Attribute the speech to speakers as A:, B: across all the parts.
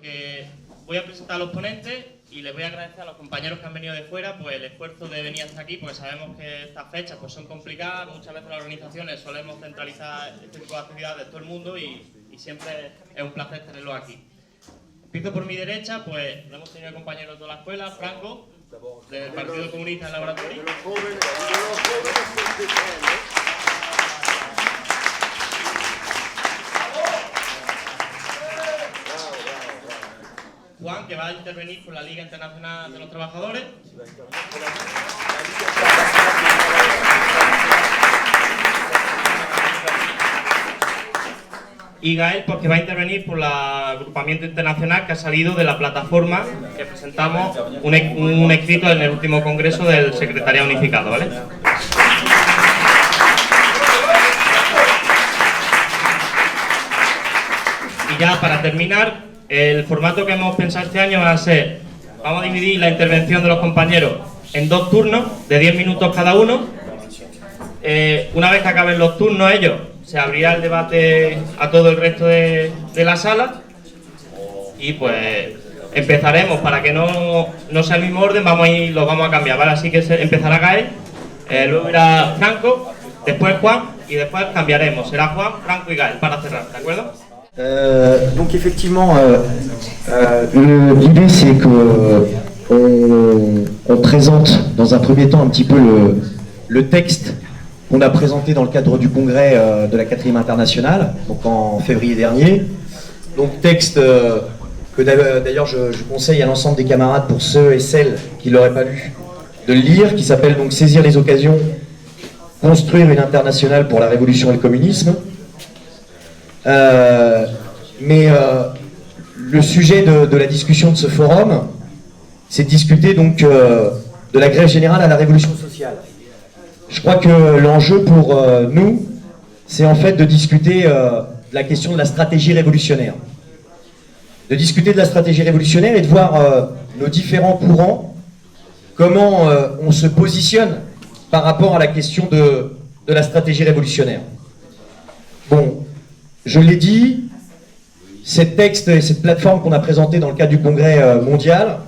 A: porque voy a presentar a los ponentes y les voy a agradecer a los compañeros que han venido de fuera pues el esfuerzo de venir hasta aquí, porque sabemos que estas fechas pues son complicadas, muchas veces las organizaciones solemos centralizar este tipo de actividades de todo el mundo y siempre es un placer tenerlos aquí. Empiezo por mi derecha, pues lo hemos tenido compañeros de toda la escuela, Franco, del Partido Comunista en Laboratorio. Juan, que va a intervenir por la Liga Internacional de los Trabajadores. Y Gael, pues, que va a intervenir por el agrupamiento internacional que ha salido de la plataforma que presentamos un escrito en el último congreso del Secretariado Unificado, ¿vale? Y ya para terminar, el formato que hemos pensado este año va a ser, vamos a dividir la intervención de los compañeros en 2 turnos de 10 minutos cada uno. Una vez que acaben los turnos ellos, se abrirá el debate a todo el resto de la sala y pues empezaremos, para que no sea el mismo orden, los vamos a cambiar, ¿vale? Así que empezará Gael, luego irá Franco, después Juan y después cambiaremos, será Juan, Franco y Gael para cerrar, ¿de acuerdo?
B: Donc effectivement, l'idée c'est que on présente dans un premier temps un petit peu le texte qu'on a présenté dans le cadre du congrès de la 4e internationale, donc en février dernier. Donc texte que d'ailleurs je conseille à l'ensemble des camarades, pour ceux et celles qui ne l'auraient pas lu, de le lire, qui s'appelle donc Saisir les occasions, construire une internationale pour la révolution et le communisme. Mais le sujet de la discussion de ce forum, c'est de discuter donc de la grève générale à la révolution sociale. Je crois que l'enjeu pour nous, c'est en fait de discuter de la question de la stratégie révolutionnaire. De discuter de la stratégie révolutionnaire et de voir nos différents courants, comment on se positionne par rapport à la question de la stratégie révolutionnaire. Bon, je l'ai dit, ces textes et cette plateforme qu'on a présentée dans le cadre du congrès mondial,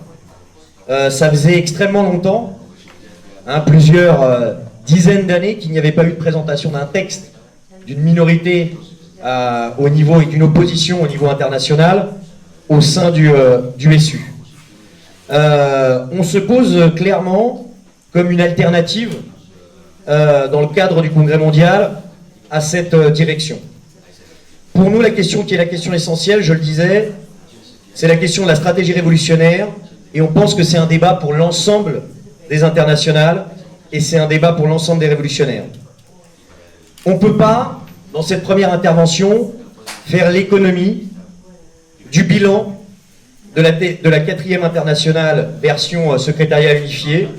B: ça faisait extrêmement longtemps, hein, plusieurs dizaines d'années qu'il n'y avait pas eu de présentation d'un texte d'une minorité au niveau et d'une opposition au niveau international au sein du SU. On se pose clairement comme une alternative dans le cadre du congrès mondial à cette direction. Pour nous, la question qui est la question essentielle, je le disais, c'est la question de la stratégie révolutionnaire, et on pense que c'est un débat pour l'ensemble des internationales, et c'est un débat pour l'ensemble des révolutionnaires. On ne peut pas, dans cette première intervention, faire l'économie du bilan de la 4e internationale version secrétariat unifié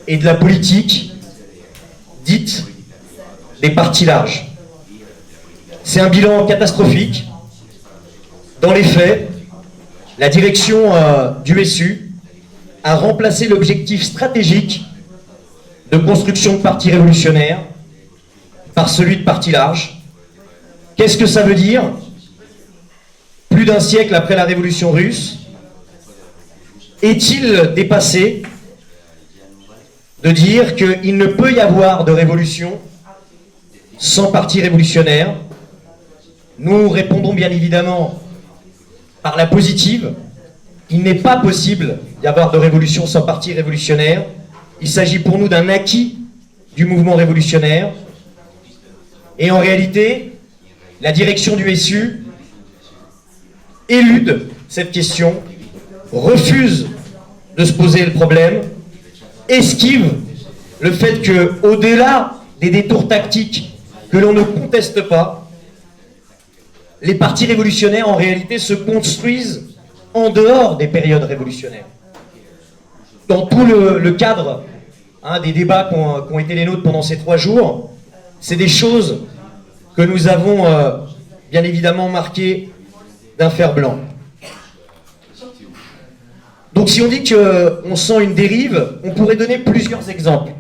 B: et de la politique dite des partis larges. C'est un bilan catastrophique. Dans les faits, la direction du SU a remplacé l'objectif stratégique de construction de partis révolutionnaires par celui de partis larges. Qu'est-ce que ça veut dire? Plus d'un siècle après la révolution russe, est-il dépassé de dire qu'il ne peut y avoir de révolution sans parti révolutionnaire? Nous répondons bien évidemment par la positive. Il n'est pas possible d'y avoir de révolution sans parti révolutionnaire. Il s'agit pour nous d'un acquis du mouvement révolutionnaire. Et en réalité, la direction du SU élude cette question, refuse de se poser le problème, esquive le fait qu'au-delà des détours tactiques que l'on ne conteste pas, les partis révolutionnaires en réalité se construisent en dehors des périodes révolutionnaires. Dans tout le cadre des débats qui ont été les nôtres pendant ces 3 jours, c'est des choses que nous avons bien évidemment marquées d'un fer blanc. Donc si on dit qu'on sent une dérive, on pourrait donner plusieurs exemples.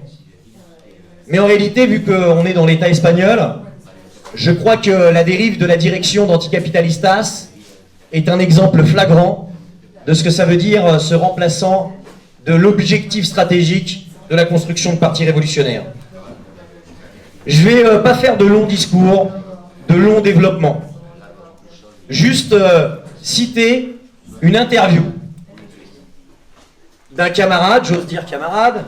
B: Mais en réalité, vu qu'on est dans l'État espagnol, je crois que la dérive de la direction d'Anticapitalistas est un exemple flagrant de ce que ça veut dire se remplaçant de l'objectif stratégique de la construction de partis révolutionnaires. Je vais pas faire de longs discours, de longs développements. Juste citer une interview d'un camarade, j'ose dire camarade.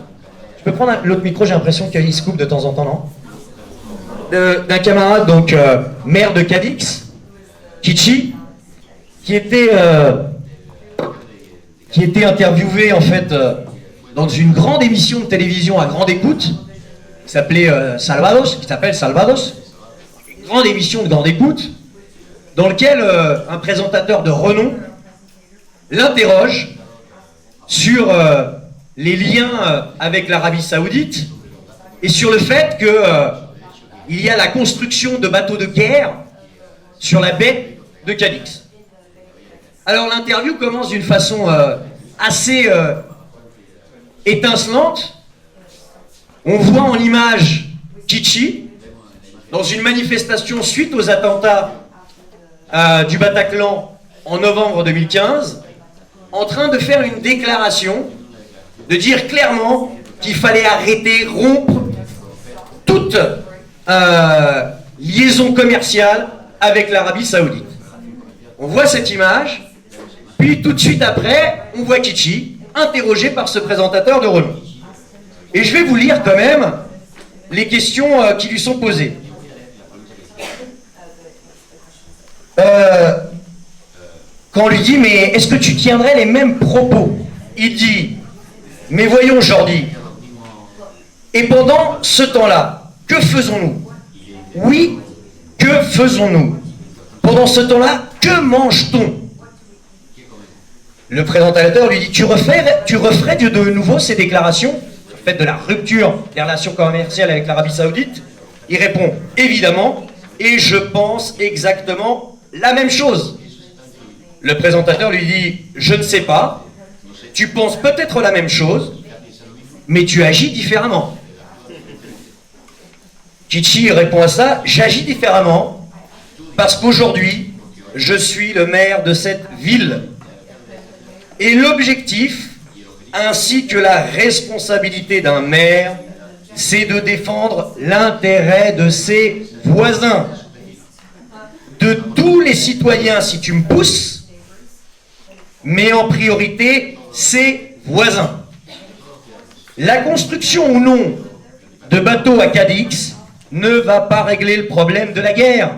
B: Je peux prendre l'autre micro, j'ai l'impression qu'il se coupe de temps en temps, non? D'un camarade, donc maire de Cadix, Kichi, qui était interviewé en fait dans une grande émission de télévision à grande écoute, qui s'appelle Salvados, une grande émission de grande écoute, dans laquelle un présentateur de renom l'interroge sur les liens avec l'Arabie Saoudite et sur le fait que il y a la construction de bateaux de guerre sur la baie de Cadix. Alors l'interview commence d'une façon assez étincelante. On voit en image Kichi dans une manifestation suite aux attentats du Bataclan en novembre 2015, en train de faire une déclaration, de dire clairement qu'il fallait arrêter, rompre toute liaison commerciale avec l'Arabie Saoudite. On voit cette image, puis tout de suite après, on voit Kichi interrogé par ce présentateur de renom. Et je vais vous lire quand même les questions qui lui sont posées. Quand on lui dit « Mais est-ce que tu tiendrais les mêmes propos ?» Il dit « Mais voyons Jordi, et pendant ce temps-là, que faisons-nous? Oui, que faisons-nous? Pendant ce temps-là, que mange-t-on » Le présentateur lui dit « Tu referais de nouveau ces déclarations sur le fait de la rupture des relations commerciales avec l'Arabie Saoudite ?» Il répond « Évidemment, et je pense exactement la même chose. » Le présentateur lui dit « Je ne sais pas, tu penses peut-être la même chose, mais tu agis différemment. » Kichi répond à ça « J'agis différemment parce qu'aujourd'hui, je suis le maire de cette ville. Et l'objectif, ainsi que la responsabilité d'un maire, c'est de défendre l'intérêt de ses voisins. De tous les citoyens, si tu me pousses, mais en priorité, ses voisins. La construction ou non de bateaux à Cadix ne va pas régler le problème de la guerre.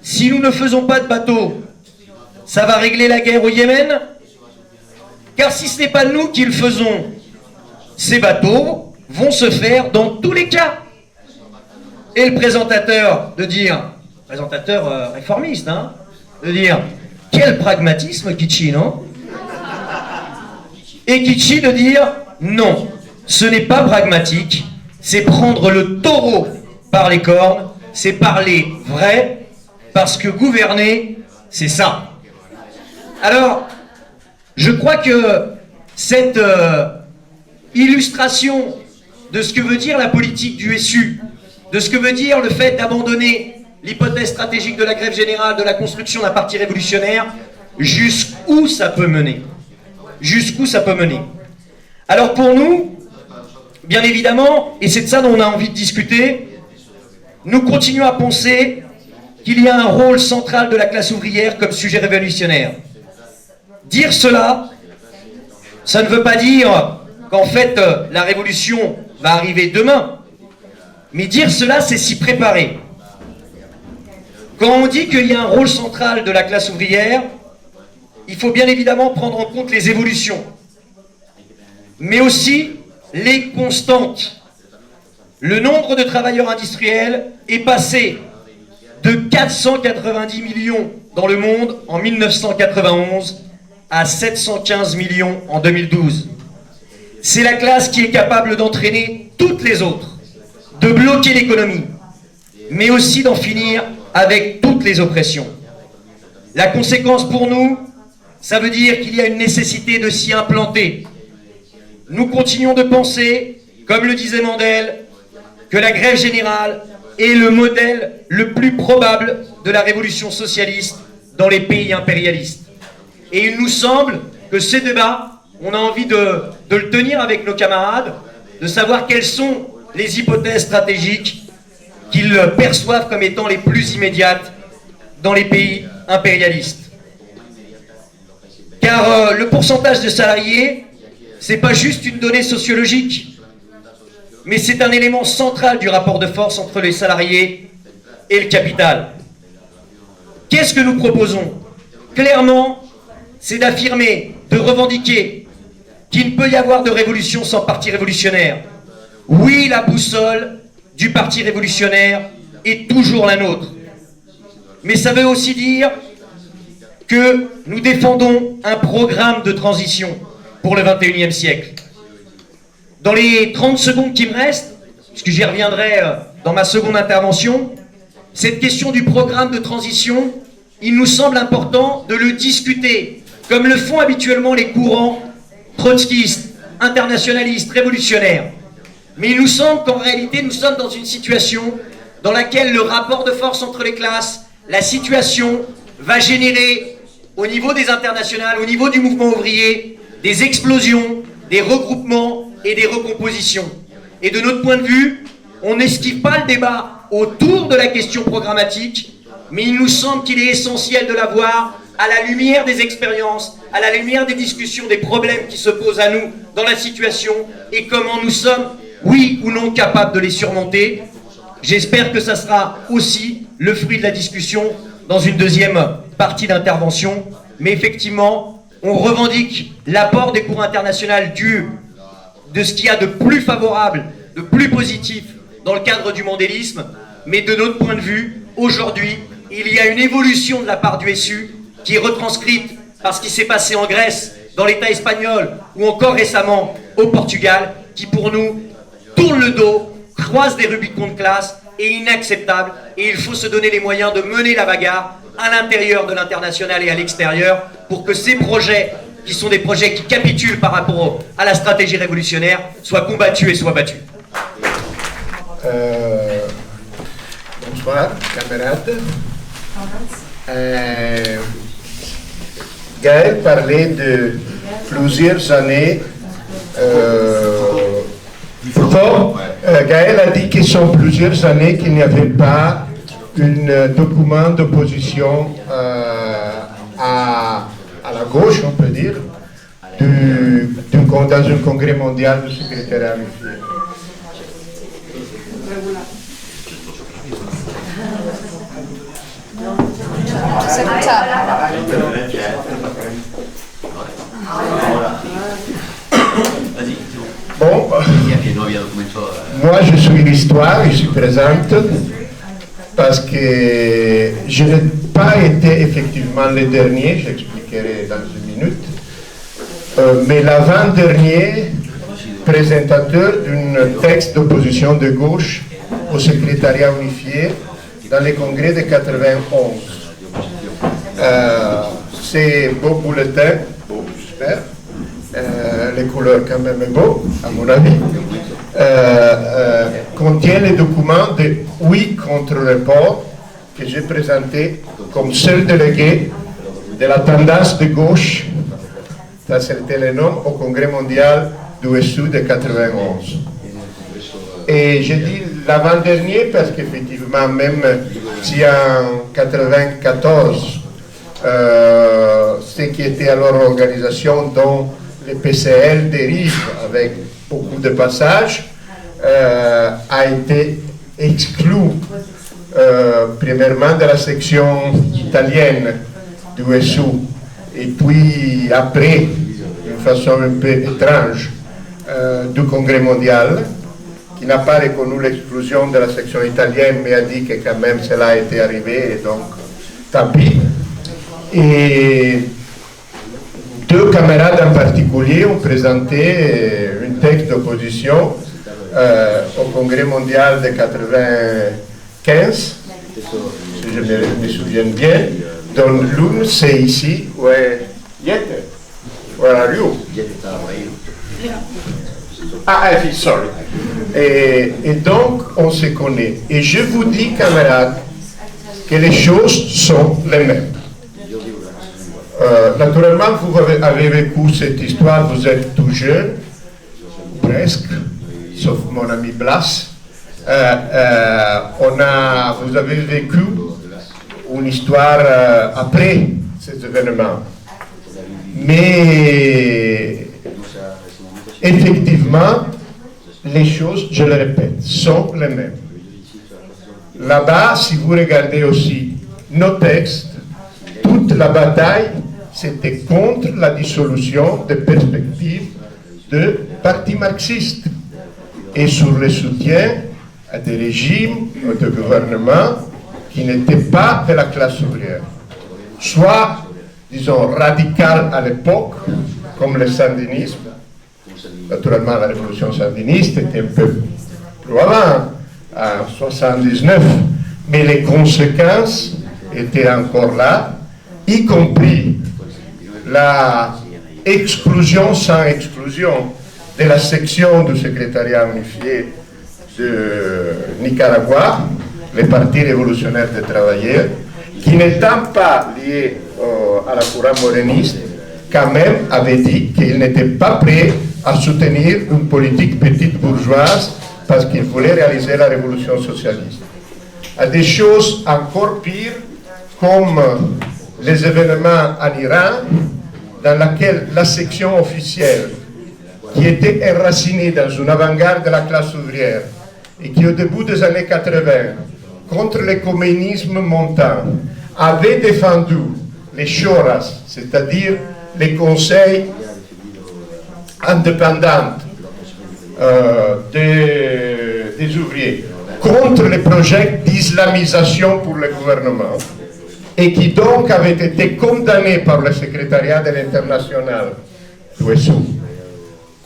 B: Si nous ne faisons pas de bateaux, ça va régler la guerre au Yémen? Car si ce n'est pas nous qui le faisons, ces bateaux vont se faire dans tous les cas. Et le présentateur de dire, présentateur réformiste, hein, de dire, quel pragmatisme Kichi, non? Et Kichi de dire, non, ce n'est pas pragmatique, c'est prendre le taureau par les cornes, c'est parler vrai, parce que gouverner, c'est ça. Alors, je crois que cette illustration de ce que veut dire la politique du SU, de ce que veut dire le fait d'abandonner l'hypothèse stratégique de la grève générale, de la construction d'un parti révolutionnaire, jusqu'où ça peut mener. Jusqu'où ça peut mener. Alors pour nous, bien évidemment, et c'est de ça dont on a envie de discuter, nous continuons à penser qu'il y a un rôle central de la classe ouvrière comme sujet révolutionnaire. Dire cela, ça ne veut pas dire qu'en fait la révolution va arriver demain, mais dire cela, c'est s'y préparer. Quand on dit qu'il y a un rôle central de la classe ouvrière, il faut bien évidemment prendre en compte les évolutions, mais aussi les constantes. Le nombre de travailleurs industriels est passé de 490 millions dans le monde en 1991 à 715 millions en 2012. C'est la classe qui est capable d'entraîner toutes les autres, de bloquer l'économie, mais aussi d'en finir avec toutes les oppressions. La conséquence pour nous, ça veut dire qu'il y a une nécessité de s'y implanter. Nous continuons de penser, comme le disait Mandel, que la grève générale est le modèle le plus probable de la révolution socialiste dans les pays impérialistes. Et il nous semble que ce débat, on a envie de le tenir avec nos camarades, de savoir quelles sont les hypothèses stratégiques qu'ils perçoivent comme étant les plus immédiates dans les pays impérialistes. Car le pourcentage de salariés, c'est pas juste une donnée sociologique, mais c'est un élément central du rapport de force entre les salariés et le capital. Qu'est-ce que nous proposons? Clairement, c'est d'affirmer, de revendiquer qu'il ne peut y avoir de révolution sans parti révolutionnaire. Oui, la boussole du parti révolutionnaire est toujours la nôtre. Mais ça veut aussi dire que nous défendons un programme de transition pour le XXIe siècle. Dans les 30 secondes qui me restent, puisque j'y reviendrai dans ma seconde intervention, cette question du programme de transition, il nous semble important de le discuter, comme le font habituellement les courants trotskistes, internationalistes, révolutionnaires. Mais il nous semble qu'en réalité, nous sommes dans une situation dans laquelle le rapport de force entre les classes, la situation va générer, au niveau des internationales, au niveau du mouvement ouvrier, des explosions, des regroupements et des recompositions. Et de notre point de vue, on n'esquive pas le débat autour de la question programmatique, mais il nous semble qu'il est essentiel de l'avoir à la lumière des expériences, à la lumière des discussions, des problèmes qui se posent à nous dans la situation et comment nous sommes, oui ou non, capables de les surmonter. J'espère que ça sera aussi le fruit de la discussion dans une deuxième partie d'intervention. Mais effectivement, on revendique l'apport des cours internationaux de ce qu'il y a de plus favorable, de plus positif dans le cadre du mandélisme. Mais de notre point de vue, aujourd'hui, il y a une évolution de la part du SU qui est retranscrite par ce qui s'est passé en Grèce, dans l'État espagnol ou encore récemment au Portugal, qui pour nous tourne le dos, croise des Rubicons de classe, est inacceptable et il faut se donner les moyens de mener la bagarre à l'intérieur de l'international et à l'extérieur pour que ces projets, qui sont des projets qui capitulent par rapport à la stratégie révolutionnaire, soient combattus et soient battus.
C: Bonsoir, camarades. Gaël parlait de plusieurs années. Gaël a dit que ce sont plusieurs années qu'il n'y avait pas un document d'opposition à la gauche, on peut dire, dans un congrès mondial du secrétariat unifié. Bon, moi je suis l'histoire, je suis présente parce que je n'ai pas été effectivement le dernier, j'expliquerai dans une minute, mais l'avant-dernier présentateur d'un texte d'opposition de gauche au secrétariat unifié dans les congrès de 91. C'est beau bulletin, beau, j'espère. Les couleurs quand même est beau, à mon avis, contient les documents de 8 contre-reports que j'ai présentés comme seul délégué de la tendance de gauche, ça c'était le nom, au Congrès mondial du SU de 91. Et j'ai dit l'avant-dernier parce qu'effectivement, même si en 94, ce qui était alors l'organisation dont le PCL dérive avec beaucoup de passages, a été exclu premièrement de la section italienne du SU et puis après, d'une façon un peu étrange, du Congrès mondial, qui n'a pas reconnu l'exclusion de la section italienne mais a dit que quand même cela a été arrivé et donc tant pis. Et deux camarades en particulier ont présenté un texte d'opposition au Congrès mondial de 95, si je me souviens bien, dont l'une c'est ici, where are you? Sorry. Et donc on se connaît. Et je vous dis, camarades, que les choses sont les mêmes. Naturellement, vous avez vécu cette histoire, vous êtes tout jeune, presque, sauf mon ami Blas. Vous avez vécu une histoire après ces événements. Mais effectivement, les choses, je le répète, sont les mêmes. Là-bas, si vous regardez aussi nos textes, toute la bataille, c'était contre la dissolution des perspectives de partis marxistes et sur le soutien à des régimes ou de gouvernements qui n'étaient pas de la classe ouvrière. Soit, disons, radical à l'époque, comme le sandinisme. Naturellement, la révolution sandiniste était un peu plus avant, en 79, mais les conséquences étaient encore là, y compris la exclusion sans exclusion de la section du secrétariat unifié de Nicaragua, le Parti révolutionnaire des travailleurs, qui n'étant pas lié à la courant moréniste, quand même avait dit qu'il n'était pas prêt à soutenir une politique petite bourgeoise parce qu'il voulait réaliser la révolution socialiste. À des choses encore pires, comme les événements en Iran, dans laquelle la section officielle, qui était enracinée dans une avant-garde de la classe ouvrière, et qui au début des années 80, contre le communisme montant, avait défendu les choras, c'est-à-dire les conseils indépendants des ouvriers, contre les projets d'islamisation pour le gouvernement, et qui donc avait été condamné par le secrétariat de l'international d'USU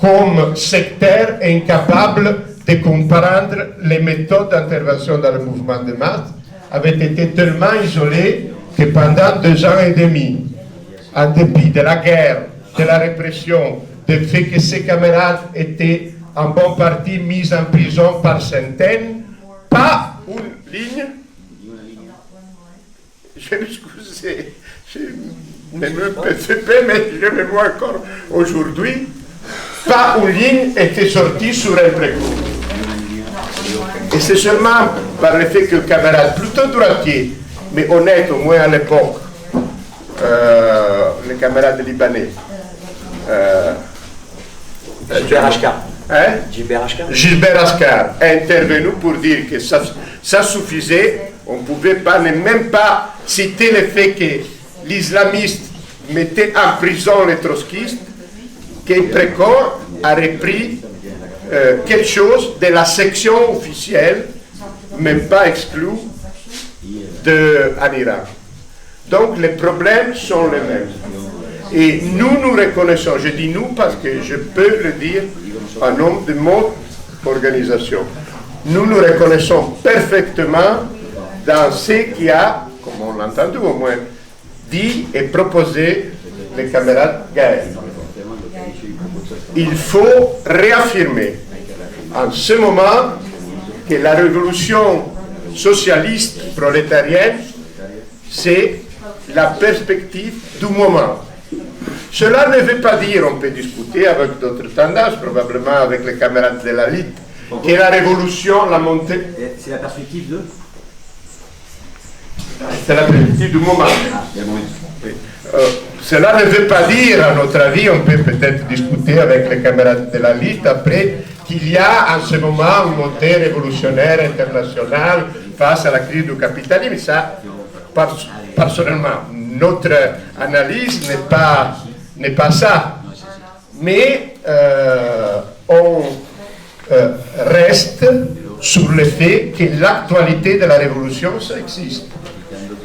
C: comme sectaire et incapable de comprendre les méthodes d'intervention dans le mouvement de masse, avait été tellement isolé que pendant 2 ans et demi, en dépit de la guerre, de la répression, du fait que ses camarades étaient en bonne partie mis en prison par centaines, pas une ligne. Je m'excuse, je ne me PCP, mais je me vois encore aujourd'hui, pas une ligne était sortie sur un précourt. Et c'est seulement par le fait que le camarade, plutôt droitier, mais honnête au moins à l'époque, les camarades libanais,
B: Gilbert Achcar.
C: Hein?
B: Gilbert Achcar.
C: Gilbert Achcar est intervenu pour dire que ça suffisait, on ne pouvait pas, même pas citer le fait que l'islamiste mettait en prison les trotskistes, que Précor a repris quelque chose de la section officielle, même pas exclue, en Iran. Donc les problèmes sont les mêmes. Et nous reconnaissons, je dis nous parce que je peux le dire en nom de mon organisation, nous reconnaissons parfaitement dans ce qui a, comme on l'a entendu au moins, dit et proposé les camarades Gaël. Il faut réaffirmer en ce moment que la révolution socialiste prolétarienne, c'est la perspective du moment. Cela ne veut pas dire, on peut discuter avec d'autres tendances, probablement avec les camarades de la Ligue, que la révolution, la montée...
B: C'est la perspective de
C: C'est la perspective du moment. Cela ne veut pas dire, à notre avis, on peut peut-être discuter avec les camarades de la Ligue après, qu'il y a en ce moment une montée révolutionnaire internationale face à la crise du capitalisme. Mais ça, personnellement, notre analyse n'est pas ça. Mais on reste sur le fait que l'actualité de la révolution, ça existe.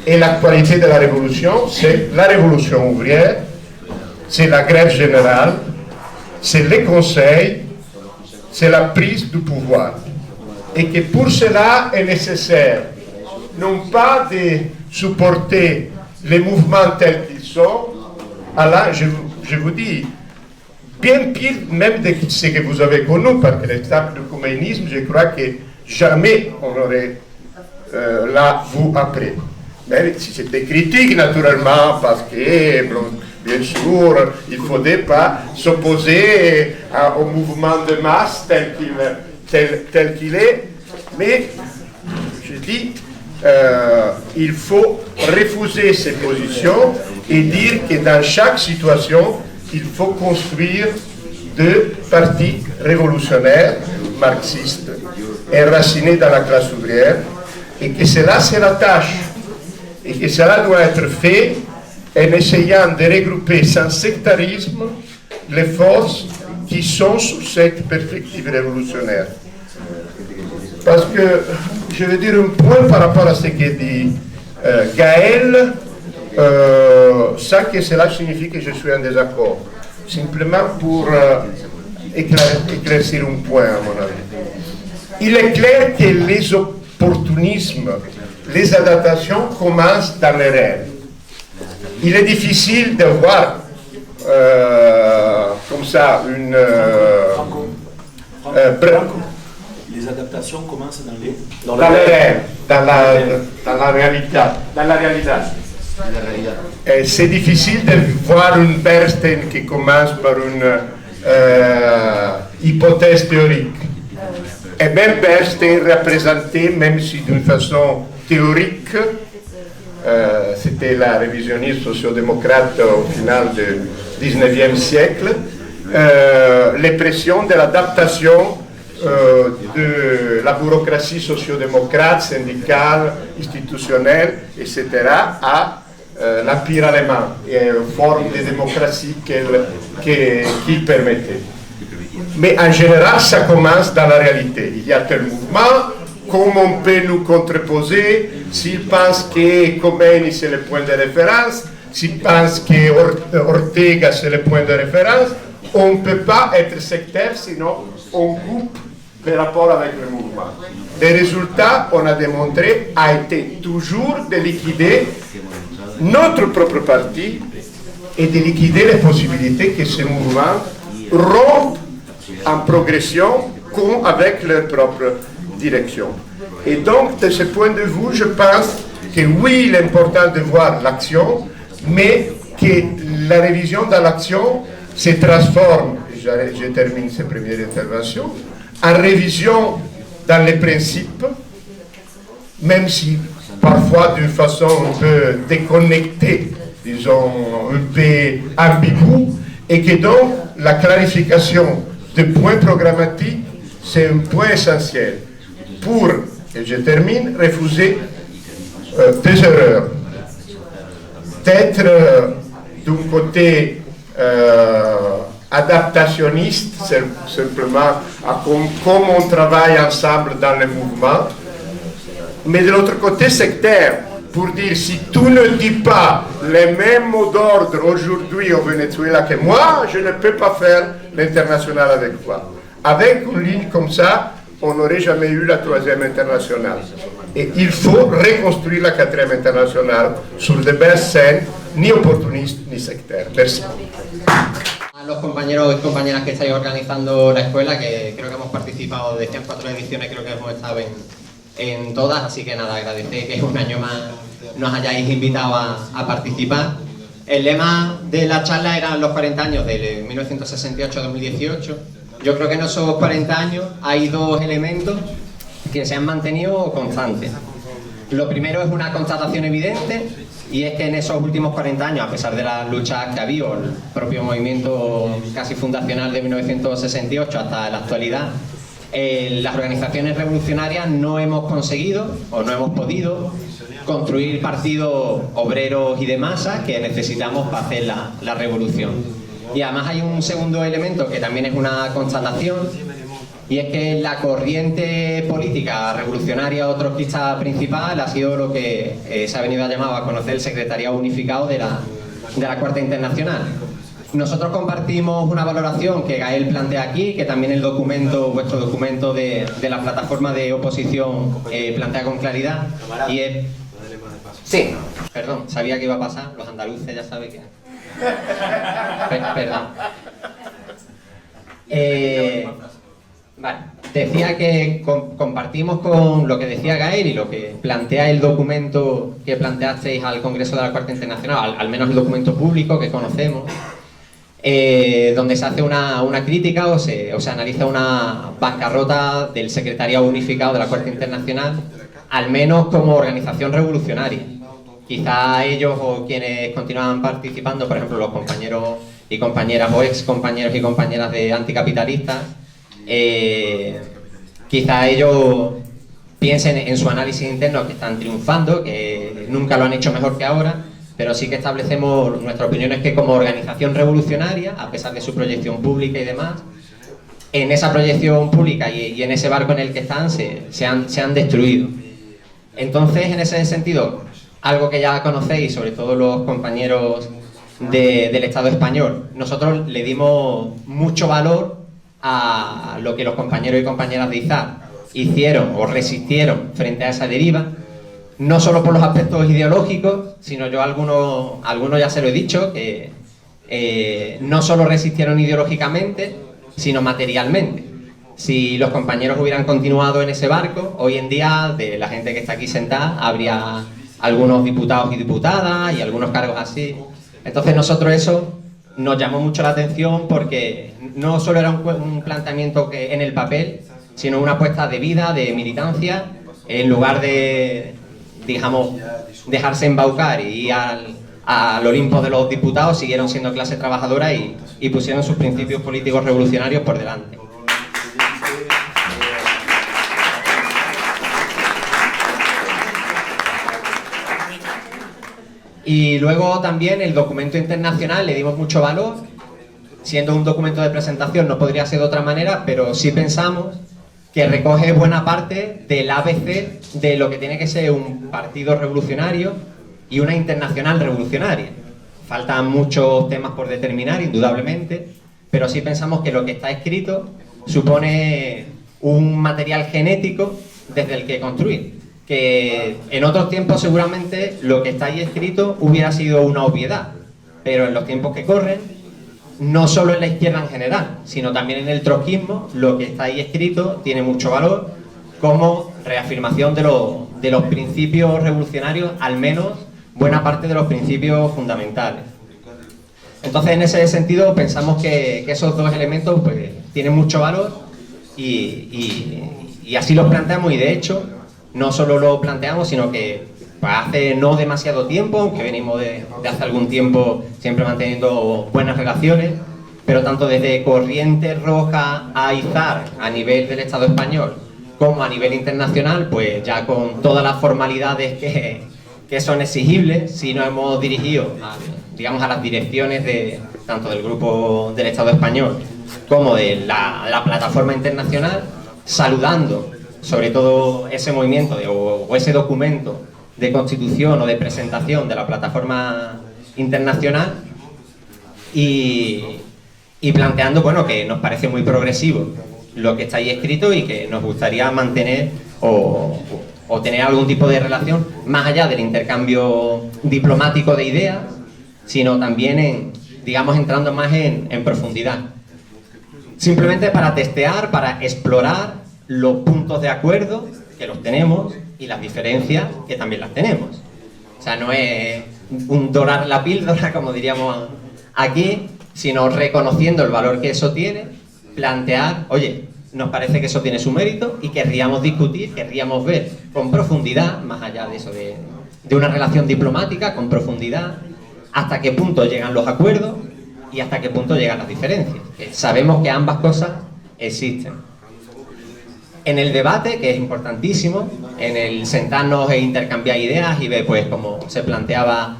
C: Et l'actualité de la révolution, c'est la révolution ouvrière, c'est la grève générale, c'est les conseils, c'est la prise du pouvoir. Et que pour cela est nécessaire, non pas de supporter les mouvements tels qu'ils sont, alors je vous dis, bien pire même de ce que vous avez connu, parce que l'exemple du communisme, je crois que jamais on aurait là vous après. Mais c'était critique naturellement parce que, bien sûr, il ne faudrait pas s'opposer au mouvement de masse tel qu'il est. Mais, je dis, il faut refuser ces positions et dire que dans chaque situation, il faut construire deux partis révolutionnaires, marxistes, enracinés dans la classe ouvrière, et que cela c'est la tâche, et que cela doit être fait en essayant de regrouper sans sectarisme les forces qui sont sous cette perspective révolutionnaire. Parce que, je vais dire un point par rapport à ce que dit Gaël, sans que cela signifie que je suis en désaccord. Simplement pour éclaircir un point, à mon avis. Il est clair que les opportunismes, les adaptations commencent dans les rêves. Il est difficile de voir comme ça une...
D: les adaptations commencent dans les...
C: Dans les rêves, dans la réalité. Dans la réalité. C'est difficile de voir une Bernstein qui commence par une hypothèse théorique. Et même Bernstein représentait, même si d'une façon théorique, c'était la révisionnisme sociodémocrate au final du 19e siècle, les pressions de l'adaptation de la bureaucratie sociodémocrate, syndicale, institutionnelle, etc., à l'Empire allemand et une forme de démocratie qu'il permettait. Mais en général, ça commence dans la réalité. Il y a tel mouvement, comment on peut nous contreposer, s'ils pensent que Khomeini c'est le point de référence, s'ils pensent que Ortega c'est le point de référence, on ne peut pas être sectaire, sinon on coupe le rapport avec le mouvement. Le résultat, on a démontré, a été toujours de liquider notre propre parti et de liquider les possibilités que ce mouvement rompe en progression comme avec leur propre direction. Et donc, de ce point de vue, je pense que oui, il est important de voir l'action, mais que la révision dans l'action se transforme, je termine cette première intervention, en révision dans les principes, même si parfois d'une façon un peu déconnectée, disons un peu ambiguë, et que donc la clarification des points programmatiques, c'est un point essentiel pour, et je termine, refuser des erreurs. D'être d'un côté adaptationniste, simplement à comment on travaille ensemble dans le mouvement, mais de l'autre côté sectaire, pour dire si tu ne dis pas les mêmes mots d'ordre aujourd'hui au Venezuela que moi, je ne peux pas faire l'international avec toi. Avec une ligne comme ça, on n'aurait jamais eu la troisième internationale. Et il faut reconstruire la quatrième internationale sur de belles scènes, ni opportunistes ni sectaires. Merci.
E: A los compañeros y compañeras que estáis organizando la escuela, que creo que hemos participado, decían 4 ediciones, creo que hemos estado en todas, así que nada, agradecer que un año más nos hayáis invitado a participar. El lema de la charla eran los 40 años de 1968-2018. Yo creo que en esos 40 años hay dos elementos que se han mantenido constantes. Lo primero es una constatación evidente, y es que en esos últimos 40 años, a pesar de las luchas que ha habido, el propio movimiento casi fundacional de 1968 hasta la actualidad, las organizaciones revolucionarias no hemos conseguido o no hemos podido construir partidos obreros y de masa que necesitamos para hacer la revolución. Y además hay un segundo elemento que también es una constatación, y es que la corriente política revolucionaria o trotskista principal ha sido lo que se ha venido a llamar a conocer el Secretariado Unificado de la Cuarta Internacional. Nosotros compartimos una valoración que Gael plantea aquí, que también el documento, vuestro documento de la plataforma de oposición plantea con claridad, y es... Sí, perdón, sabía que iba a pasar, los andaluces ya saben que... Perdón. Vale. decía que compartimos con lo que decía Gael y lo que plantea el documento que planteasteis al Congreso de la Cuarta Internacional, al menos el documento público que conocemos, donde se hace una crítica o se analiza una bancarrota del Secretariado Unificado de la Cuarta Internacional, al menos como organización revolucionaria. Quizá ellos o quienes continuaban participando, por ejemplo los compañeros y compañeras o ex compañeros y compañeras de anticapitalistas, quizá ellos piensen en su análisis interno que están triunfando, que nunca lo han hecho mejor que ahora, pero sí que establecemos, nuestra opinión es que como organización revolucionaria, a pesar de su proyección pública y demás, en esa proyección pública y en ese barco en el que están se han destruido. Entonces, en ese sentido, algo que ya conocéis, sobre todo los compañeros del Estado español, nosotros le dimos mucho valor a lo que los compañeros y compañeras de IZAR hicieron o resistieron frente a esa deriva, no solo por los aspectos ideológicos, sino yo a algunos ya se lo he dicho, que no solo resistieron ideológicamente, sino materialmente. Si los compañeros hubieran continuado en ese barco, hoy en día, de la gente que está aquí sentada, habría algunos diputados y diputadas y algunos cargos así. Entonces nosotros eso nos llamó mucho la atención porque no solo era un planteamiento que en el papel, sino una apuesta de vida, de militancia, en lugar de, digamos, dejarse embaucar y ir al Olimpo de los diputados, siguieron siendo clase trabajadora y pusieron sus principios políticos revolucionarios por delante. Y luego también el documento internacional le dimos mucho valor, siendo un documento de presentación no podría ser de otra manera, pero sí pensamos que recoge buena parte del ABC de lo que tiene que ser un partido revolucionario y una internacional revolucionaria. Faltan muchos temas por determinar, indudablemente, pero sí pensamos que lo que está escrito supone un material genético desde el que construir. Que en otros tiempos seguramente lo que está ahí escrito hubiera sido una obviedad, pero en los tiempos que corren, no solo en la izquierda en general, sino también en el trotskismo, lo que está ahí escrito tiene mucho valor como reafirmación de los principios revolucionarios, al menos buena parte de los principios fundamentales. Entonces, en ese sentido, pensamos que esos dos elementos pues, tienen mucho valor y así los planteamos, y de hecho no solo lo planteamos, sino que pues, hace no demasiado tiempo, aunque venimos de hace algún tiempo siempre manteniendo buenas relaciones, pero tanto desde Corriente Roja a IZAR a nivel del Estado español como a nivel internacional, pues ya con todas las formalidades que son exigibles, si nos hemos dirigido digamos, a las direcciones tanto del Grupo del Estado español como de la plataforma internacional, saludando sobre todo ese movimiento o ese documento de constitución o de presentación de la plataforma internacional y planteando, bueno, que nos parece muy progresivo lo que está ahí escrito y que nos gustaría mantener o tener algún tipo de relación más allá del intercambio diplomático de ideas, sino también digamos, entrando más en profundidad. Simplemente para testear, para explorar los puntos de acuerdo, que los tenemos, y las diferencias, que también las tenemos. O sea, no es un dorar la píldora, como diríamos aquí, sino reconociendo el valor que eso tiene, plantear, oye, nos parece que eso tiene su mérito y querríamos discutir, querríamos ver con profundidad, más allá de eso de una relación diplomática, con profundidad, hasta qué punto llegan los acuerdos y hasta qué punto llegan las diferencias. Que sabemos que ambas cosas existen. En el debate, que es importantísimo, en el sentarnos e intercambiar ideas y ver, pues, como se planteaba,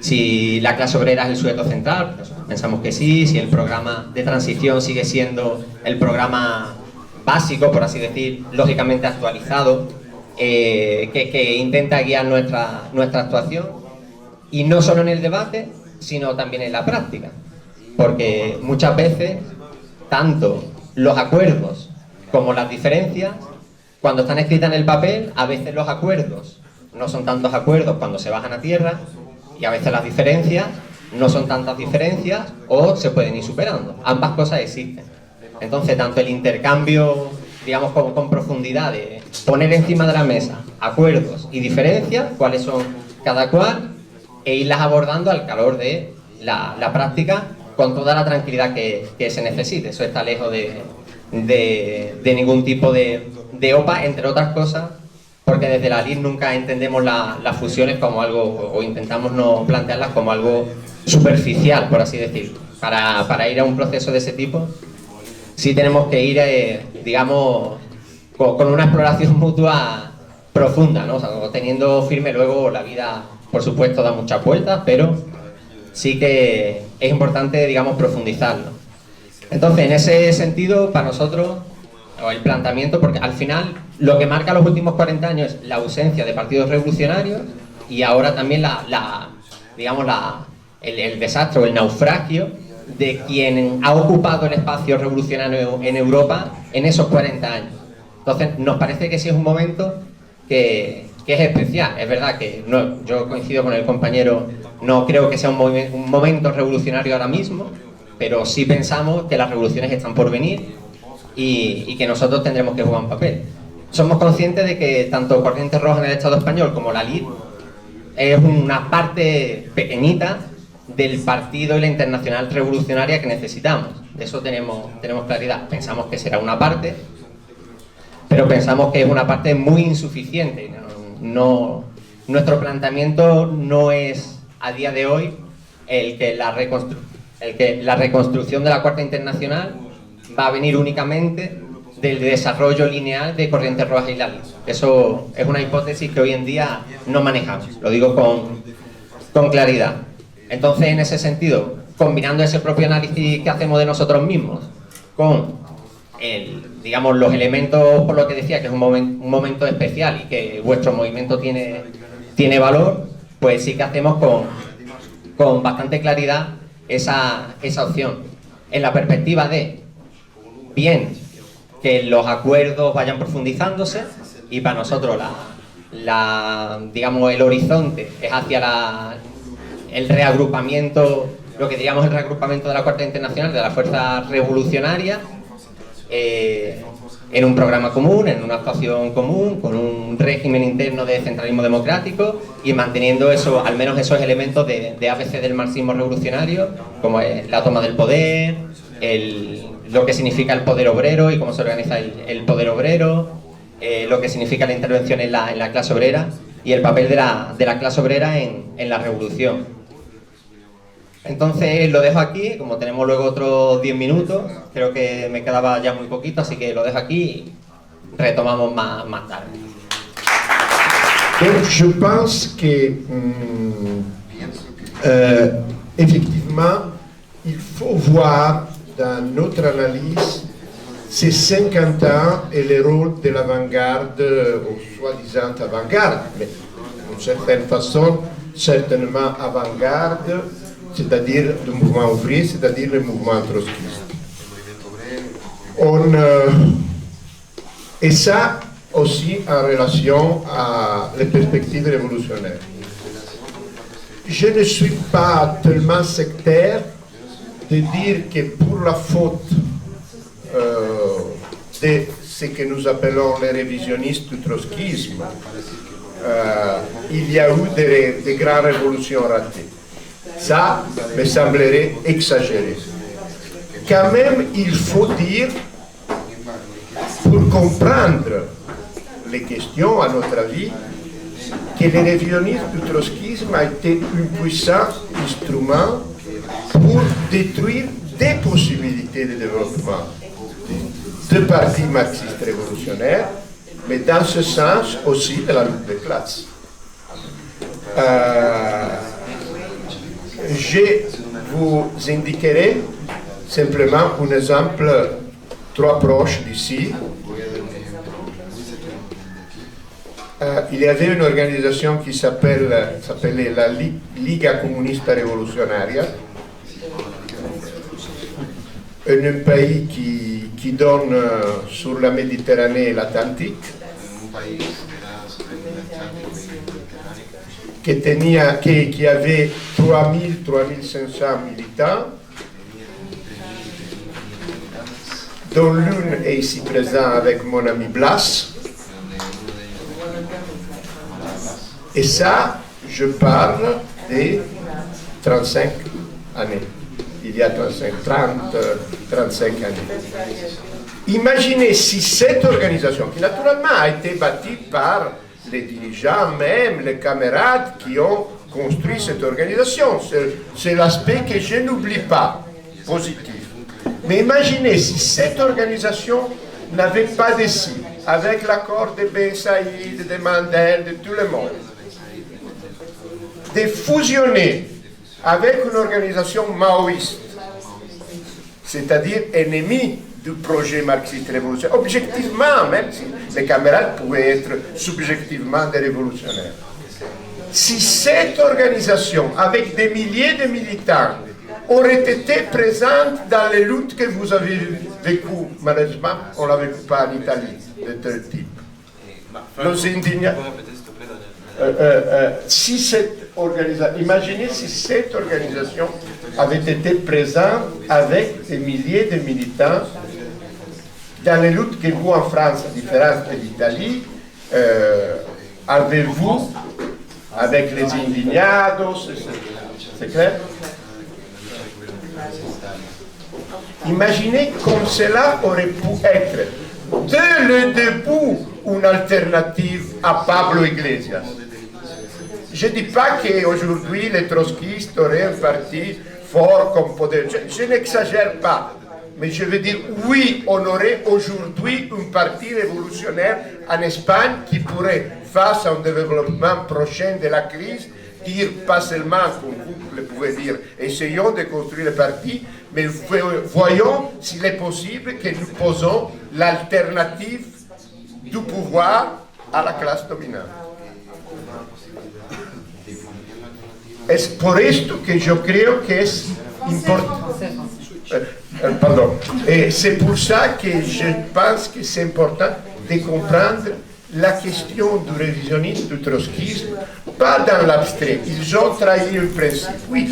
E: si la clase obrera es el sujeto central, pues, pensamos que sí, si el programa de transición sigue siendo el programa básico, por así decir, lógicamente actualizado, que intenta guiar nuestra actuación, y no solo en el debate, sino también en la práctica, porque muchas veces, tanto los acuerdos como las diferencias, cuando están escritas en el papel, a veces los acuerdos no son tantos acuerdos cuando se bajan a tierra, y a veces las diferencias no son tantas diferencias o se pueden ir superando. Ambas cosas existen. Entonces, tanto el intercambio, digamos, con profundidad, de poner encima de la mesa acuerdos y diferencias, cuáles son cada cual, e irlas abordando al calor de la práctica con toda la tranquilidad que se necesite. Eso está lejos de ningún tipo de OPA, entre otras cosas, porque desde la LID nunca entendemos las fusiones como algo, o intentamos no plantearlas como algo superficial, por así decirlo. Para ir a un proceso de ese tipo, sí tenemos que ir, digamos, con una exploración mutua profunda, ¿no? O sea, teniendo firme luego la vida, por supuesto, da muchas vueltas, pero sí que es importante, digamos, profundizarlo. Entonces, en ese sentido, para nosotros, el planteamiento, porque al final lo que marca los últimos 40 años es la ausencia de partidos revolucionarios y ahora también el desastre o el naufragio de quien ha ocupado el espacio revolucionario en Europa en esos 40 años. Entonces, nos parece que sí es un momento que es especial. Es verdad que no, yo coincido con el compañero, no creo que sea un momento revolucionario ahora mismo, pero sí pensamos que las revoluciones están por venir y que nosotros tendremos que jugar un papel. Somos conscientes de que tanto Corriente Roja en el Estado español como la LID es una parte pequeñita del partido y la internacional revolucionaria que necesitamos. De eso tenemos claridad. Pensamos que será una parte, pero pensamos que es una parte muy insuficiente. Nuestro planteamiento no es a día de hoy el que la reconstrucción de la Cuarta Internacional va a venir únicamente del desarrollo lineal de Corriente Roja y la LID. Eso es una hipótesis que hoy en día no manejamos, lo digo con claridad. Entonces, en ese sentido, combinando ese propio análisis que hacemos de nosotros mismos con los elementos, por lo que decía, que es un momento especial y que vuestro movimiento tiene valor, pues sí que hacemos con bastante claridad esa opción. En la perspectiva de, bien, que los acuerdos vayan profundizándose y para nosotros el horizonte es hacia el reagrupamiento, lo que diríamos el reagrupamiento de la Cuarta Internacional, de la fuerza revolucionaria, en un programa común, en una actuación común, con un régimen interno de centralismo democrático y manteniendo eso, al menos esos elementos de ABC del marxismo revolucionario, como es la toma del poder, lo que significa el poder obrero y cómo se organiza el poder obrero, lo que significa la intervención en la clase obrera y el papel de la clase obrera en la revolución. Entonces lo dejo aquí, como tenemos luego otros 10 minutos, creo que me quedaba ya muy poquito, así que lo dejo aquí y retomamos más tarde.
C: Donc je pense que effectivement, il faut voir dans notre analyse ces 50 ans et le rôle de l'avant-garde, ou soi-disant avant-garde, mais d'une certaine façon, certainement avant-garde, c'est-à-dire le mouvement ouvrier, c'est-à-dire le mouvement trotskiste. Et ça aussi en relation à les perspectives révolutionnaires. Je ne suis pas tellement sectaire de dire que pour la faute de ce que nous appelons les révisionnistes du trotskisme, il y a eu des grandes révolutions ratées. Ça me semblerait exagéré. Quand même, il faut dire, pour comprendre les questions, à notre avis, que le révisionnisme du trotskisme a été un puissant instrument pour détruire des possibilités de développement de partis marxistes révolutionnaires, mais dans ce sens aussi de la lutte des classes. Je vous indiquerai simplement un exemple trop proche d'ici. Il y avait une organisation qui s'appelait la Liga Comunista Revolucionaria, un pays qui donne sur la Méditerranée et l'Atlantique, qui avait 3,500 militants dont l'une est ici présente avec mon ami Blas. Et ça, je parle des 35 années. Il y a 35 années. Imaginez si cette organisation, qui naturellement a été bâtie par les dirigeants même, les camarades qui ont construit cette organisation, c'est l'aspect que je n'oublie pas, positif. Mais imaginez si cette organisation n'avait pas décidé, avec l'accord de Ben Saïd, de Mandel, de tout le monde, de fusionner avec une organisation maoïste, c'est-à-dire ennemie du projet marxiste révolutionnaire, objectivement, même si les camarades pouvaient être subjectivement des révolutionnaires. Si cette organisation, avec des milliers de militants, aurait été présente dans les luttes que vous avez vécues, malheureusement, on ne l'a vécu pas en Italie, de tel type. Los indignados. Si cette organisation, imaginez si cette organisation avait été présente avec des milliers de militants dans les luttes que vous en France, à différence de l'Italie, avez-vous avec les indignados, c'est clair? Imaginez comme cela aurait pu être dès le début une alternative à Pablo Iglesias. Je ne dis pas qu'aujourd'hui les trotskistes auraient un parti fort comme Podemos. Je n'exagère pas. Mais je veux dire, oui, on aurait aujourd'hui un parti révolutionnaire en Espagne qui pourrait, face à un développement prochain de la crise, dire pas seulement, comme vous le pouvez dire, essayons de construire le parti, mais voyons s'il est possible que nous posons l'alternative du pouvoir à la classe dominante. Es por esto que yo creo que es importante. Pardon. Et c'est pour ça que je pense que c'est important de comprendre la question du révisionnisme, du trotskisme, pas dans l'abstrait. Ils ont trahi le principe. Oui,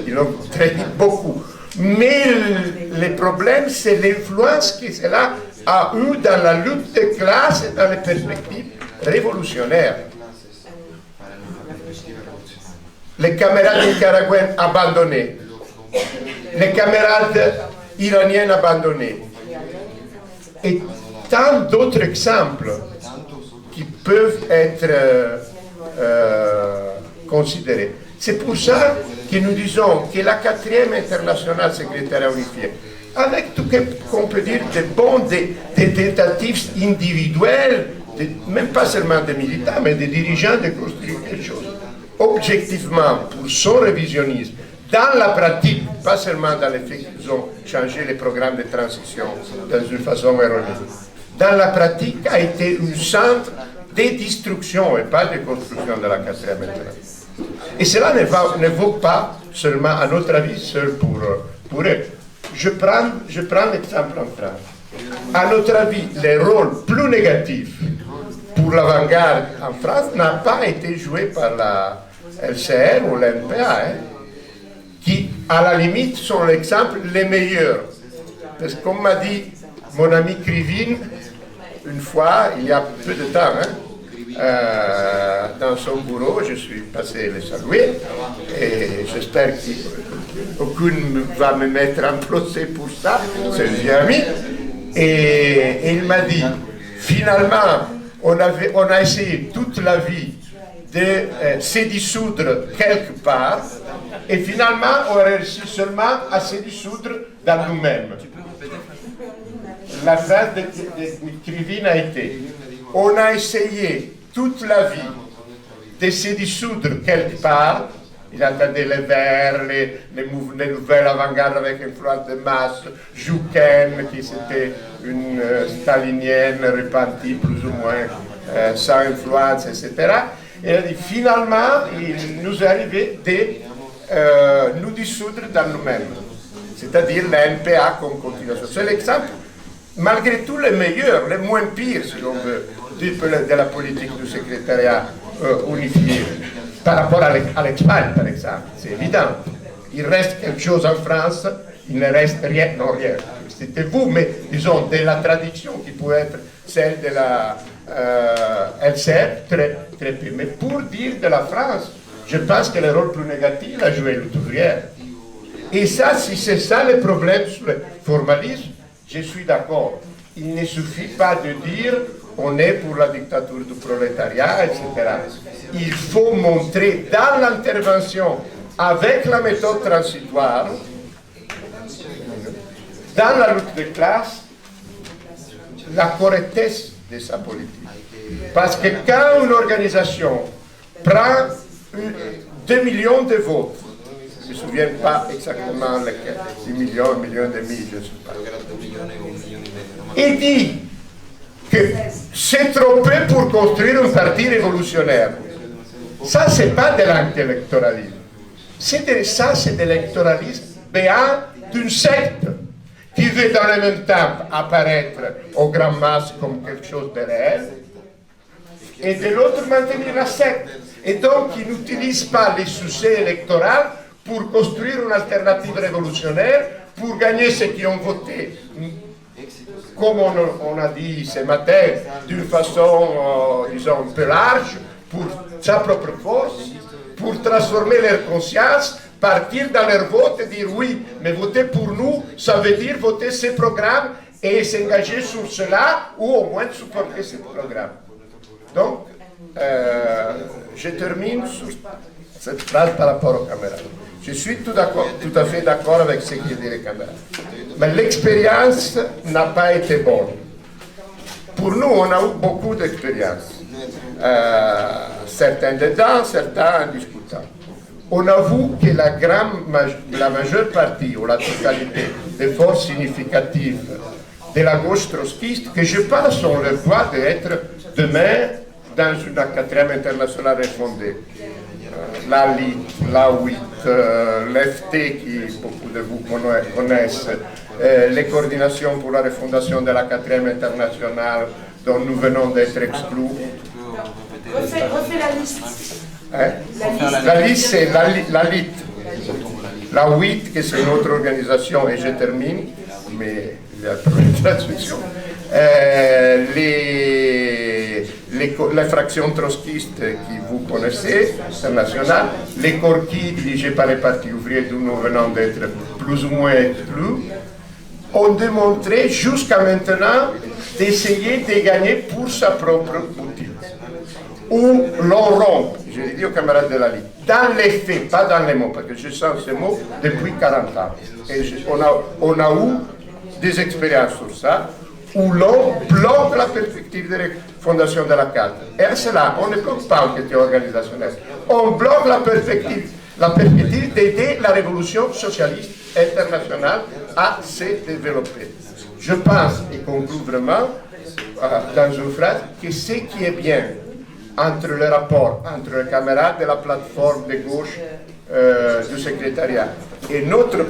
C: ils l'ont trahi beaucoup. Mais le problème, c'est l'influence que cela a eu dans la lutte des classes et dans les perspectives révolutionnaires. Les camarades nicaraguayens abandonnés, les camarades iraniens abandonnés, et tant d'autres exemples qui peuvent être considérés. C'est pour ça que nous disons que la 4e internationale secrétariat unifié, avec tout ce qu'on peut dire des tentatives individuelles, même pas seulement des militants, mais des dirigeants de construire quelque chose, objectivement, pour son révisionnisme, dans la pratique, pas seulement dans le fait qu'ils ont changé les programmes de transition dans une façon erronée, dans la pratique a été un centre de destruction et pas de construction de la 4e internationale. Et cela ne vaut pas seulement, à notre avis, seul pour eux. Je prends l'exemple en France. À notre avis, le rôle plus négatif pour l'avant-garde en France n'a pas été joué par la LCR ou l'NPA, qui, à la limite, sont l'exemple les meilleurs. Parce que, comme m'a dit mon ami Krivine, une fois, il y a peu de temps, dans son bureau, je suis passé le saluer, et j'espère qu'aucun ne va me mettre en procès pour ça, c'est un vieux ami, et il m'a dit, finalement, on a essayé toute la vie de se dissoudre quelque part, et finalement, on a réussi seulement à se dissoudre dans nous-mêmes. La phrase de Krivine a été, on a essayé toute la vie de se dissoudre quelque part. Il attendait les Verts, les nouvelles avant-gardes avec influence de masse, Jouken, qui c'était une stalinienne repentie plus ou moins, sans influence, etc. Et elle dit, finalement, il nous est arrivé de nous dissoudre dans nous-mêmes, c'est-à-dire la NPA comme continuation. C'est l'exemple, malgré tout, le meilleur, le moins pire, si l'on veut, de la politique du secrétariat unifié. Par rapport à l'Espagne, par exemple, c'est évident. Il reste quelque chose en France, il ne reste rien, non rien, c'était vous, mais disons de la tradition qui pourrait être celle de la LCR, très peu. Mais pour dire de la France, je pense que le rôle plus négatif a joué lutte ouvrière. Et ça, si c'est ça le problème sur le formalisme, je suis d'accord. Il ne suffit pas de dire on est pour la dictature du prolétariat, etc. Il faut montrer dans l'intervention avec la méthode transitoire, dans la lutte de classe, la correctesse de sa politique. Parce que quand une organisation prend 2 millions de votes, je ne me souviens pas exactement lesquels, 10 millions, 1,5 million, je ne sais pas, et dit que c'est trop peu pour construire un parti révolutionnaire. Ça, ce n'est pas de l'anti-électoralisme. Ça, c'est de l'électoralisme béat d'une secte qui veut dans le même temps apparaître aux grandes masses comme quelque chose de réel, et de l'autre maintenir la secte. Et donc, ils n'utilisent pas les succès électoraux pour construire une alternative révolutionnaire, pour gagner ceux qui ont voté, comme on a dit ce matin, d'une façon, disons, un peu large, pour sa propre force, pour transformer leur conscience, partir dans leur vote et dire oui, mais voter pour nous, ça veut dire voter ces programmes et s'engager sur cela, ou au moins supporter ces programmes. Donc, je termine sur cette phrase par rapport aux camarades. Je suis tout à fait d'accord avec ce que dit les camarades. Mais l'expérience n'a pas été bonne. Pour nous, on a eu beaucoup d'expériences. Certains dedans, certains en discutant. On avoue que la majeure partie, ou la totalité des forces significatives de la gauche trotskiste, que je pense ont le droit d'être demain dans une 4e internationale refondée. La LIT, la WIT, l'FT, qui beaucoup de vous connaissent, les coordinations pour la refondation de la 4e internationale dont nous venons d'être exclus.
F: Refais la liste.
C: Hein? La liste, c'est la LIT. La WIT, que c'est une autre organisation, et je termine, mais il y a trop de traduction. Les fractions trotskistes qui vous connaissez, internationales, les Corquis dirigés par les partis ouvriers d'où nous venons d'être plus ou moins exclus, ont démontré jusqu'à maintenant d'essayer de gagner pour sa propre boutique. Ou l'on rompt, je l'ai dit aux camarades de la Ligue, dans les faits, pas dans les mots, parce que je sens ces mots depuis 40 ans. Et on a eu des expériences sur ça, où l'on bloque la perspective de la fondation de la carte. Et à cela, on ne bloque pas en question organisationnelle. On bloque la perspective d'aider la révolution socialiste internationale à se développer. Je pense, et conclue vraiment, dans une phrase, que ce qui est bien entre le rapport entre les camarades de la plateforme de gauche du secrétariat et notre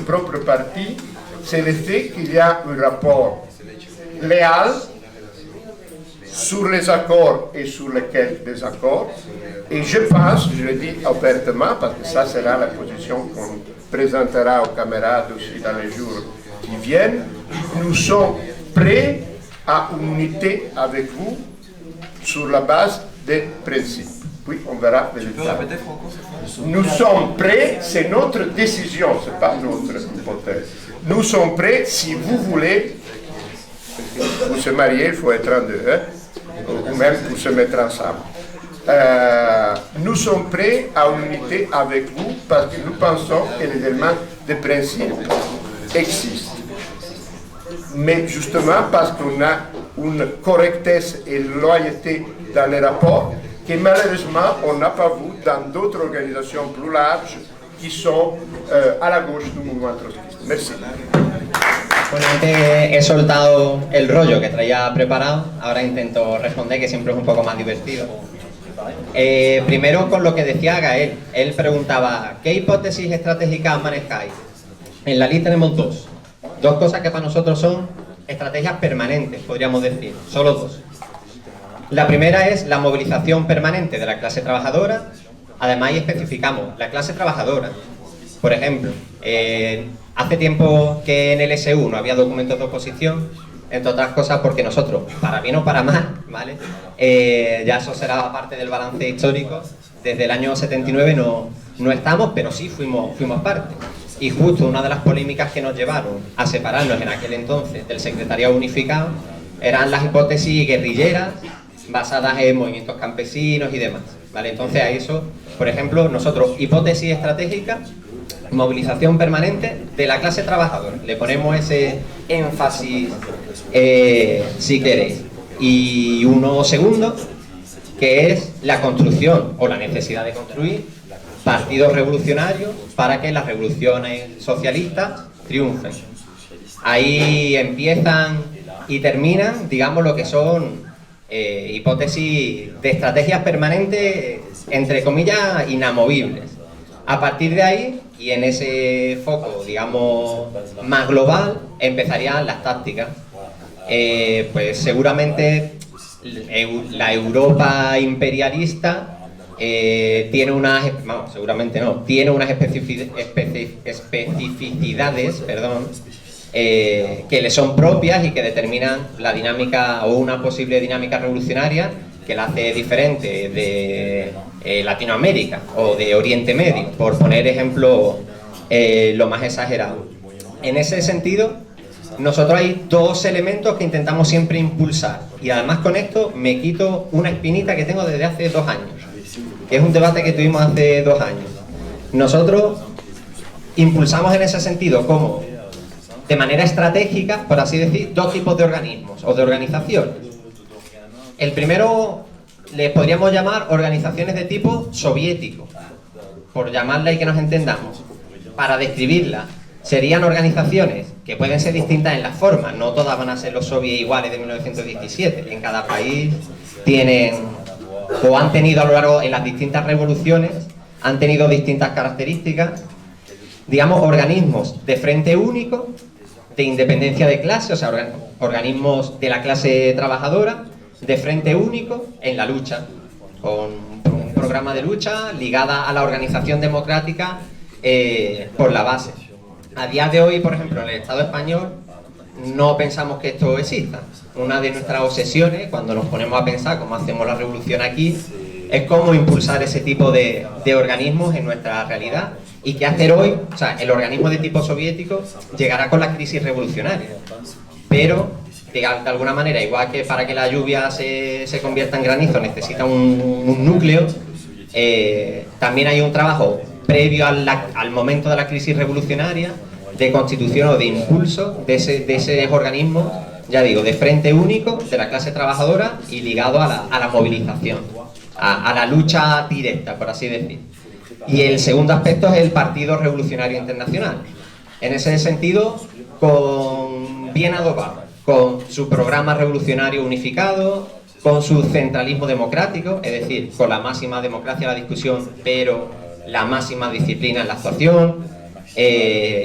C: propre parti, c'est le fait qu'il y a un rapport léal sur les accords et sur lesquels désaccords. Et je pense, je le dis ouvertement, parce que ça sera la position qu'on présentera aux camarades aussi dans les jours qui viennent, nous sommes prêts à une unité avec vous sur la base des principes. Puis on verra les résultats. Nous sommes prêts, c'est notre décision, ce n'est pas notre hypothèse. Nous sommes prêts, si vous voulez, pour se marier, il faut être en deux, hein, ou même pour se mettre ensemble. Nous sommes prêts à une unité avec vous parce que nous pensons que les éléments de principe existent. Mais justement parce qu'on a une correctesse et une loyauté dans les rapports que malheureusement on n'a pas vu dans d'autres organisations plus larges qui sont à la gauche du mouvement trotskista. Merci.
E: Bueno, antes he soltado el rollo que traía preparado, ahora intento responder, que siempre es un poco más divertido. Primero con lo que decía Gael, él preguntaba, ¿qué hipótesis estratégicas manejáis? En la lista tenemos dos cosas que para nosotros son estrategias permanentes, podríamos decir, solo dos. La primera es la movilización permanente de la clase trabajadora. Además, ahí especificamos la clase trabajadora. Por ejemplo, Hace tiempo que en el SU no había documentos de oposición, entre otras cosas porque nosotros, para bien o para mal, ¿vale? Ya eso será parte del balance histórico, desde el año 79 no estamos, pero sí fuimos parte. Y justo una de las polémicas que nos llevaron a separarnos en aquel entonces del secretariado unificado eran las hipótesis guerrilleras basadas en movimientos campesinos y demás, ¿vale? Entonces a eso, por ejemplo, nosotros, hipótesis estratégica, movilización permanente de la clase trabajadora. Le ponemos ese énfasis, si queréis. Y uno segundo, que es la construcción o la necesidad de construir partidos revolucionarios para que las revoluciones socialistas triunfen. Ahí empiezan y terminan, digamos, lo que son hipótesis de estrategias permanentes, entre comillas, inamovibles. A partir de ahí, y en ese foco, digamos, más global, empezarían las tácticas. Pues seguramente la Europa imperialista tiene unas, seguramente no, tiene unas especificidades, perdón, que le son propias y que determinan la dinámica o una posible dinámica revolucionaria que la hace diferente de Latinoamérica o de Oriente Medio, por poner ejemplo lo más exagerado. En ese sentido, nosotros hay dos elementos que intentamos siempre impulsar, y además con esto me quito una espinita que tengo desde hace 2 años, que es un debate que tuvimos hace 2 años. Nosotros impulsamos en ese sentido como, de manera estratégica, por así decir, 2 tipos de organismos o de organizaciones. El primero les podríamos llamar organizaciones de tipo soviético, por llamarla y que nos entendamos. Para describirla, serían organizaciones que pueden ser distintas en las formas, no todas van a ser los soviets iguales de 1917. En cada país tienen, o han tenido a lo largo, en las distintas revoluciones, han tenido distintas características, digamos, organismos de frente único, de independencia de clase, o sea, organismos de la clase trabajadora, de frente único en la lucha, con un programa de lucha ligada a la organización democrática por la base. A día de hoy, por ejemplo, en el Estado español no pensamos que esto exista. Una de nuestras obsesiones, cuando nos ponemos a pensar cómo hacemos la revolución aquí, es cómo impulsar ese tipo de organismos en nuestra realidad, y qué hacer hoy. O sea, el organismo de tipo soviético llegará con la crisis revolucionaria, pero de alguna manera, igual que para que la lluvia se convierta en granizo necesita un núcleo, también hay un trabajo previo al momento de la crisis revolucionaria, de constitución o de impulso de ese organismo, ya digo, de frente único de la clase trabajadora y ligado a la movilización, a la lucha directa, por así decir. Y el segundo aspecto es el Partido Revolucionario Internacional. En ese sentido, bien adobado, con su programa revolucionario unificado, con su centralismo democrático, es decir, con la máxima democracia en la discusión, pero la máxima disciplina en la actuación,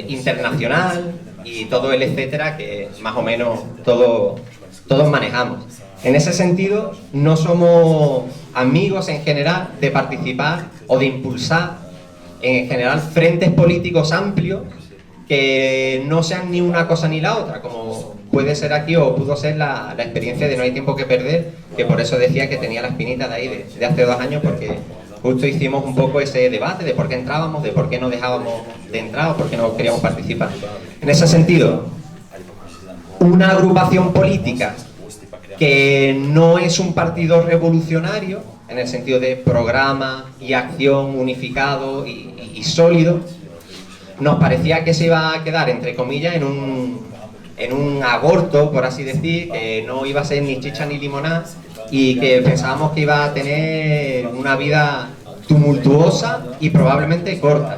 E: internacional y todo el etcétera que más o menos todos manejamos. En ese sentido, no somos amigos en general de participar o de impulsar en general frentes políticos amplios que no sean ni una cosa ni la otra, como puede ser aquí o pudo ser la experiencia de No hay tiempo que perder, que por eso decía que tenía la espinita de ahí de hace 2 años, porque justo hicimos un poco ese debate de por qué entrábamos, de por qué no dejábamos de entrar o por qué no queríamos participar. En ese sentido, una agrupación política que no es un partido revolucionario, en el sentido de programa y acción unificado y sólido, nos parecía que se iba a quedar, entre comillas, en un aborto, por así decir, que no iba a ser ni chicha ni limonada, y que pensábamos que iba a tener una vida tumultuosa y probablemente corta.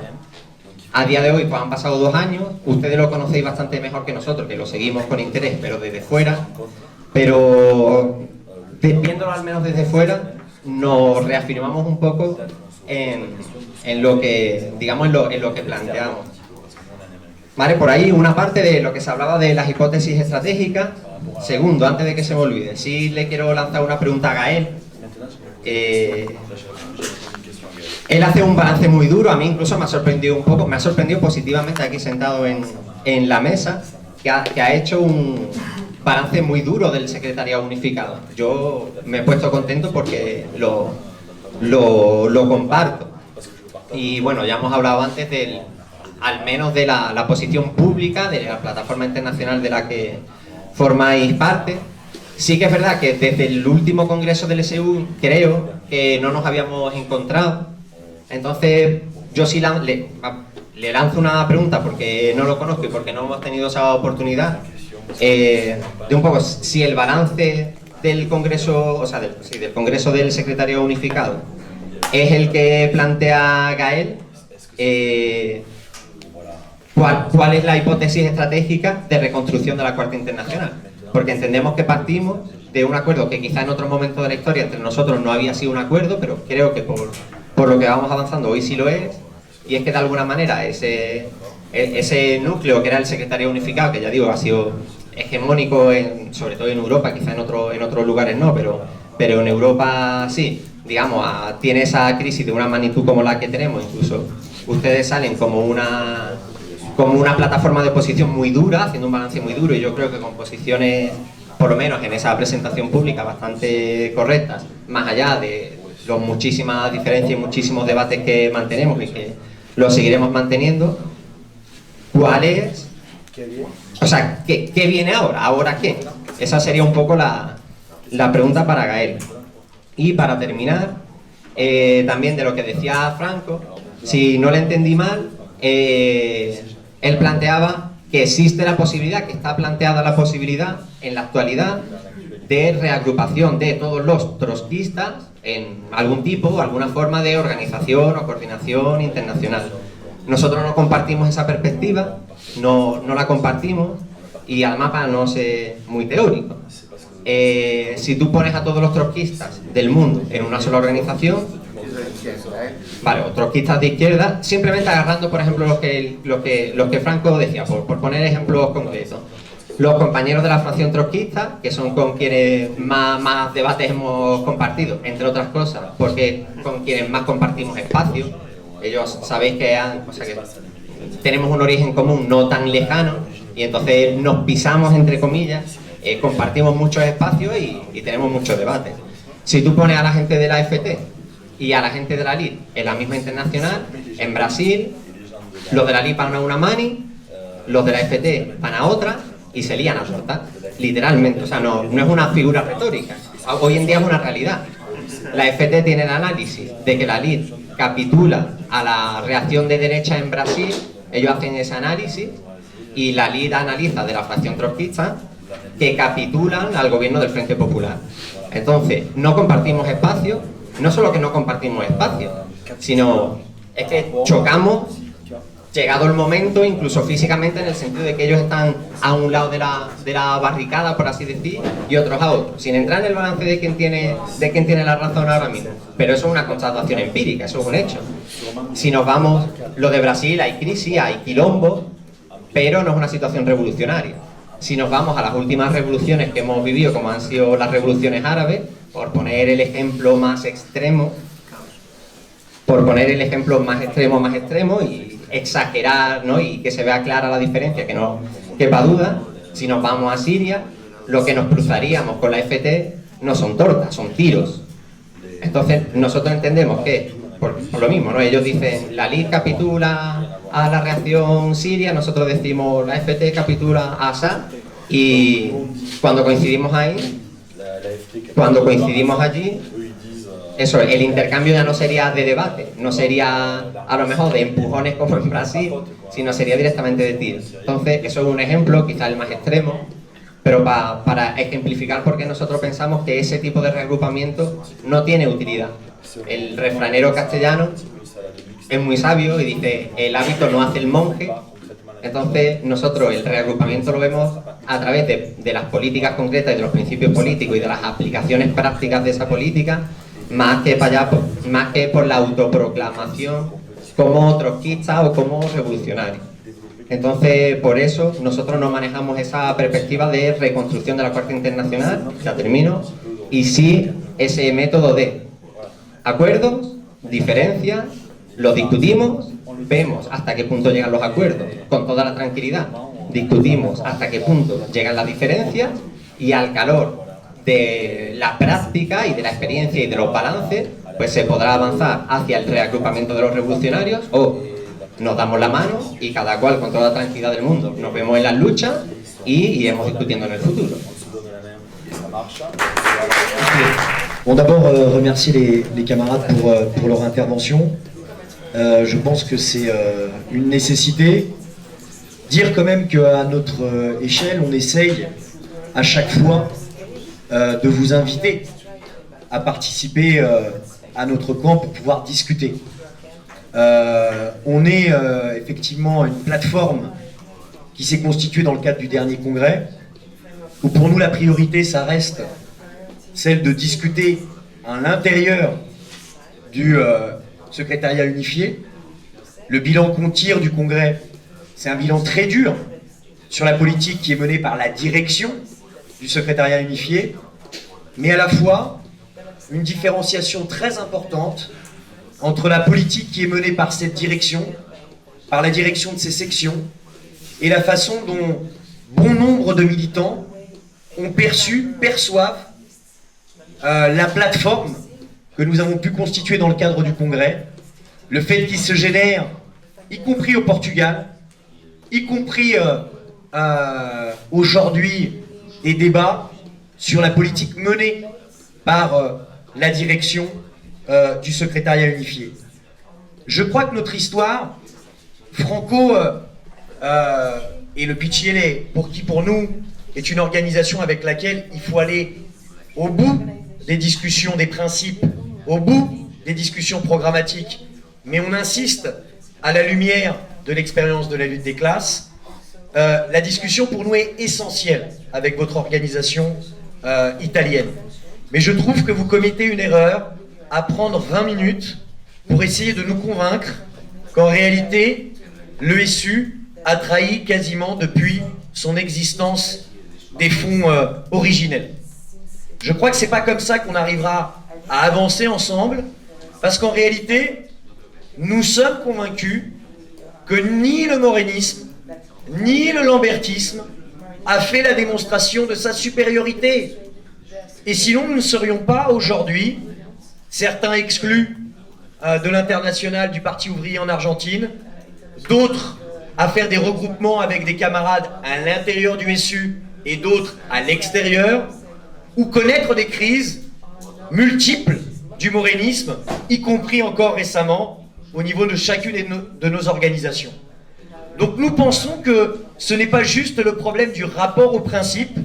E: A día de hoy pues han pasado 2 años, ustedes lo conocéis bastante mejor que nosotros, que lo seguimos con interés, pero desde fuera, pero viéndolo al menos desde fuera, nos reafirmamos un poco en lo que, digamos, en lo que planteamos. Vale, por ahí una parte de lo que se hablaba de las hipótesis estratégicas. Segundo, antes de que se me olvide, sí le quiero lanzar una pregunta a Gael. Él hace un balance muy duro, a mí incluso me ha sorprendido un poco, me ha sorprendido positivamente aquí sentado en en la mesa que ha hecho un balance muy duro del secretariado unificado. Yo me he puesto contento porque lo comparto. Y bueno, ya hemos hablado antes al menos de la posición pública de la plataforma internacional de la que formáis parte. Sí que es verdad que desde el último congreso del SU creo que no nos habíamos encontrado. Entonces yo sí le lanzo una pregunta porque no lo conozco y porque no hemos tenido esa oportunidad de un poco si el balance del congreso, o sea, del congreso del secretario unificado es el que plantea Gael. ¿Cuál es la hipótesis estratégica de reconstrucción de la Cuarta Internacional? Porque entendemos que partimos de un acuerdo que quizá en otro momento de la historia entre nosotros no había sido un acuerdo, pero creo que por lo que vamos avanzando hoy sí lo es, y es que de alguna manera ese núcleo que era el secretario unificado, que ya digo ha sido hegemónico sobre todo en Europa, quizá en otros lugares no, pero en Europa sí, digamos, tiene esa crisis de una magnitud como la que tenemos. Incluso ustedes salen como una plataforma de oposición muy dura, haciendo un balance muy duro, y yo creo que con posiciones, por lo menos en esa presentación pública, bastante correctas, más allá de las muchísimas diferencias y muchísimos debates que mantenemos y que los seguiremos manteniendo. ¿Cuál es? O sea, ¿qué viene ahora? ¿Ahora qué? Esa sería un poco la pregunta para Gael. Y para terminar, también de lo que decía Franco, si no le entendí mal, él planteaba que existe la posibilidad, que está planteada la posibilidad en la actualidad de reagrupación de todos los trotskistas en algún tipo o alguna forma de organización o coordinación internacional. Nosotros no compartimos esa perspectiva, no la compartimos, y además para no ser muy teórico. Si tú pones a todos los trotskistas del mundo en una sola organización, vale, o trotskistas de izquierda, simplemente agarrando por ejemplo los que Franco decía, por poner ejemplos concretos, los compañeros de la fracción trotskista, que son con quienes más debates hemos compartido, entre otras cosas, porque con quienes más compartimos espacio. Ellos sabéis que tenemos un origen común no tan lejano, y entonces nos pisamos entre comillas, compartimos muchos espacios y tenemos muchos debates. Si tú pones a la gente de la FT y a la gente de la LID en la misma internacional, en Brasil, los de la LID van a una mani, los de la FT van a otra y se lían a torta, literalmente. O sea, no es una figura retórica, hoy en día es una realidad. La FT tiene el análisis de que la LID capitula a la reacción de derecha en Brasil, ellos hacen ese análisis, y la LID analiza de la fracción trotskista que capitulan al gobierno del Frente Popular. Entonces, no compartimos espacio, no solo que no compartimos espacio, sino es que chocamos llegado el momento, incluso físicamente, en el sentido de que ellos están a un lado de la barricada, por así decir, y otros a otro, sin entrar en el balance de quién tiene la razón ahora mismo. Pero eso es una constatación empírica, eso es un hecho. Si nos vamos, lo de Brasil, hay crisis, hay quilombo, pero no es una situación revolucionaria. Si nos vamos a las últimas revoluciones que hemos vivido, como han sido las revoluciones árabes, por poner el ejemplo más extremo, y exagerar, ¿no? Y que se vea clara la diferencia, que no quepa duda, si nos vamos a Siria, lo que nos cruzaríamos con la FT no son tortas, son tiros. Entonces nosotros entendemos que, por lo mismo, ¿no? Ellos dicen la LID capitula a la reacción siria, nosotros decimos la FT capitula a Assad, y cuando coincidimos allí, eso, el intercambio ya no sería de debate, no sería a lo mejor de empujones como en Brasil, sino sería directamente de tiros. Entonces, eso es un ejemplo, quizá el más extremo, pero para ejemplificar por qué nosotros pensamos que ese tipo de reagrupamiento no tiene utilidad. El refranero castellano es muy sabio y dice, el hábito no hace el monje. Entonces, nosotros el reagrupamiento lo vemos a través de las políticas concretas y de los principios políticos y de las aplicaciones prácticas de esa política, más que por la autoproclamación como trotskista o como revolucionario. Entonces, por eso, nosotros no manejamos esa perspectiva de reconstrucción de la Cuarta Internacional, ya termino, y sí ese método de acuerdos, diferencias, los discutimos, vemos hasta qué punto llegan los acuerdos, con toda la tranquilidad discutimos hasta qué punto llegan las diferencias y al calor de la práctica y de la experiencia y de los balances, pues se podrá avanzar hacia el reagrupamiento de los revolucionarios o nos damos la mano y cada cual con toda la tranquilidad del mundo nos vemos en las luchas y iremos discutiendo en el futuro.
B: Bon, d'abord, remercier les camarades pour leur intervention. Je pense que c'est une nécessité. Dire quand même qu'à notre échelle, on essaye à chaque fois de vous inviter à participer à notre camp pour pouvoir discuter. On est effectivement une plateforme qui s'est constituée dans le cadre du dernier congrès, où pour nous la priorité, ça reste celle de discuter à l'intérieur du secrétariat unifié. Le bilan qu'on tire du congrès, c'est un bilan très dur sur la politique qui est menée par la direction du secrétariat unifié, mais à la fois une différenciation très importante entre la politique qui est menée par cette direction, par la direction de ces sections, et la façon dont bon nombre de militants ont perçoivent la plateforme que nous avons pu constituer dans le cadre du congrès, le fait qu'il se génère, y compris au Portugal, y compris aujourd'hui, des débats sur la politique menée par la direction du secrétariat unifié. Je crois que notre histoire, Franco et le PCLA, pour nous, est une organisation avec laquelle il faut aller au bout des discussions, des principes, au bout des discussions programmatiques. Mais on insiste, à la lumière de l'expérience de la lutte des classes, la discussion pour nous est essentielle avec votre organisation italienne. Mais je trouve que vous commettez une erreur à prendre 20 minutes pour essayer de nous convaincre qu'en réalité, l'ESU a trahi quasiment depuis son existence des fonds originels. Je crois que c'est pas comme ça qu'on arrivera à avancer ensemble, parce qu'en réalité, nous sommes convaincus que ni le morénisme, ni le lambertisme a fait la démonstration de sa supériorité. Et sinon, nous ne serions pas aujourd'hui, certains exclus de l'international du Parti ouvrier en Argentine, d'autres à faire des regroupements avec des camarades à l'intérieur du SU et d'autres à l'extérieur, ou connaître des crises multiples du morénisme, y compris encore récemment au niveau de chacune de nos organisations. Donc nous pensons que ce n'est pas juste le problème du rapport au principe,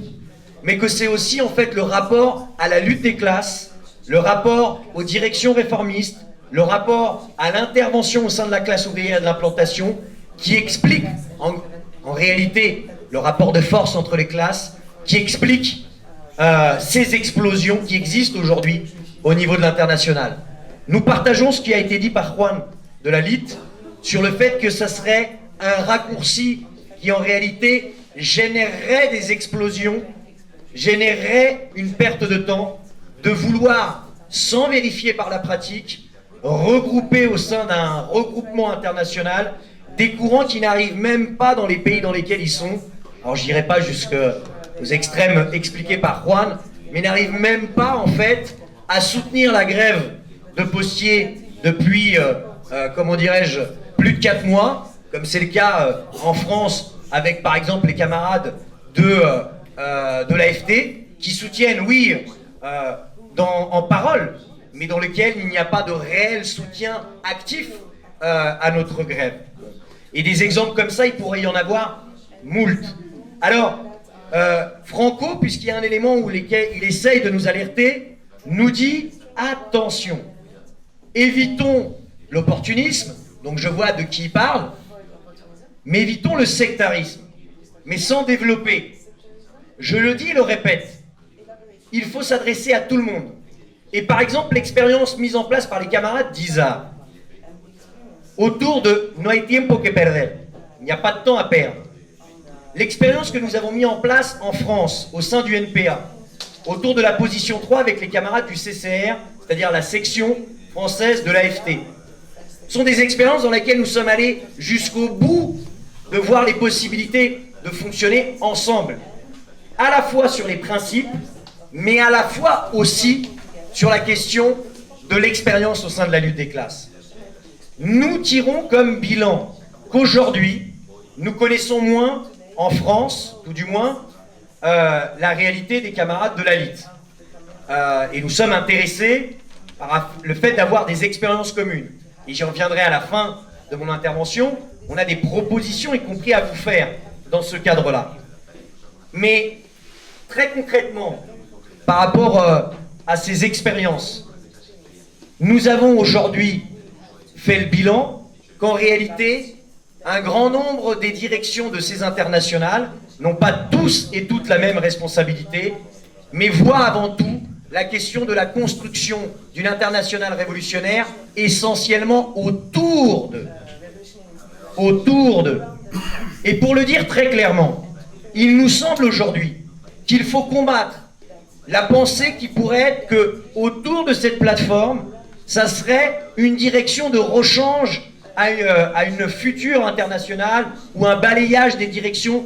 B: mais que c'est aussi en fait le rapport à la lutte des classes, le rapport aux directions réformistes, le rapport à l'intervention au sein de la classe ouvrière et de l'implantation qui explique en réalité le rapport de force entre les classes, qui explique ces explosions qui existent aujourd'hui au niveau de l'international. Nous partageons ce qui a été dit par Juan de la LIT sur le fait que ça serait un raccourci qui en réalité générerait des explosions, générerait une perte de temps, de vouloir, sans vérifier par la pratique, regrouper au sein d'un regroupement international des courants qui n'arrivent même pas dans les pays dans lesquels ils sont. Alors je n'irai pas jusqu'aux extrêmes expliqués par Juan, mais n'arrivent même pas en fait à soutenir la grève de postiers depuis, comment dirais-je, plus de 4 mois, comme c'est le cas en France avec par exemple les camarades de l'AFT, qui soutiennent, oui, en parole, mais dans lequel il n'y a pas de réel soutien actif à notre grève. Et des exemples comme ça, il pourrait y en avoir moult. Alors, Franco, puisqu'il y a un élément où il essaye de nous alerter, nous dit « Attention, évitons l'opportunisme », donc je vois de qui il parle, mais évitons le sectarisme, mais sans développer. Je le dis et le répète, il faut s'adresser à tout le monde. Et par exemple, l'expérience mise en place par les camarades d'ISA, autour de « No hay tiempo que perder », il n'y a pas de temps à perdre. L'expérience que nous avons mis en place en France, au sein du NPA, autour de la position 3 avec les camarades du CCR, c'est-à-dire la section française de l'AFT, sont des expériences dans lesquelles nous sommes allés jusqu'au bout de voir les possibilités de fonctionner ensemble, à la fois sur les principes, mais à la fois aussi sur la question de l'expérience au sein de la lutte des classes. Nous tirons comme bilan qu'aujourd'hui, nous connaissons moins, en France, tout du moins, la réalité des camarades de la LIT. Et nous sommes intéressés par le fait d'avoir des expériences communes. Et j'y reviendrai à la fin de mon intervention. On a des propositions, y compris à vous faire, dans ce cadre-là. Mais, très concrètement, par rapport à ces expériences, nous avons aujourd'hui fait le bilan qu'en réalité, un grand nombre des directions de ces internationales n'ont pas tous et toutes la même responsabilité, mais voient avant tout la question de la construction d'une internationale révolutionnaire essentiellement autour de. Et pour le dire très clairement, il nous semble aujourd'hui qu'il faut combattre la pensée qui pourrait être que autour de cette plateforme, ça serait une direction de rechange à une future internationale ou un balayage des directions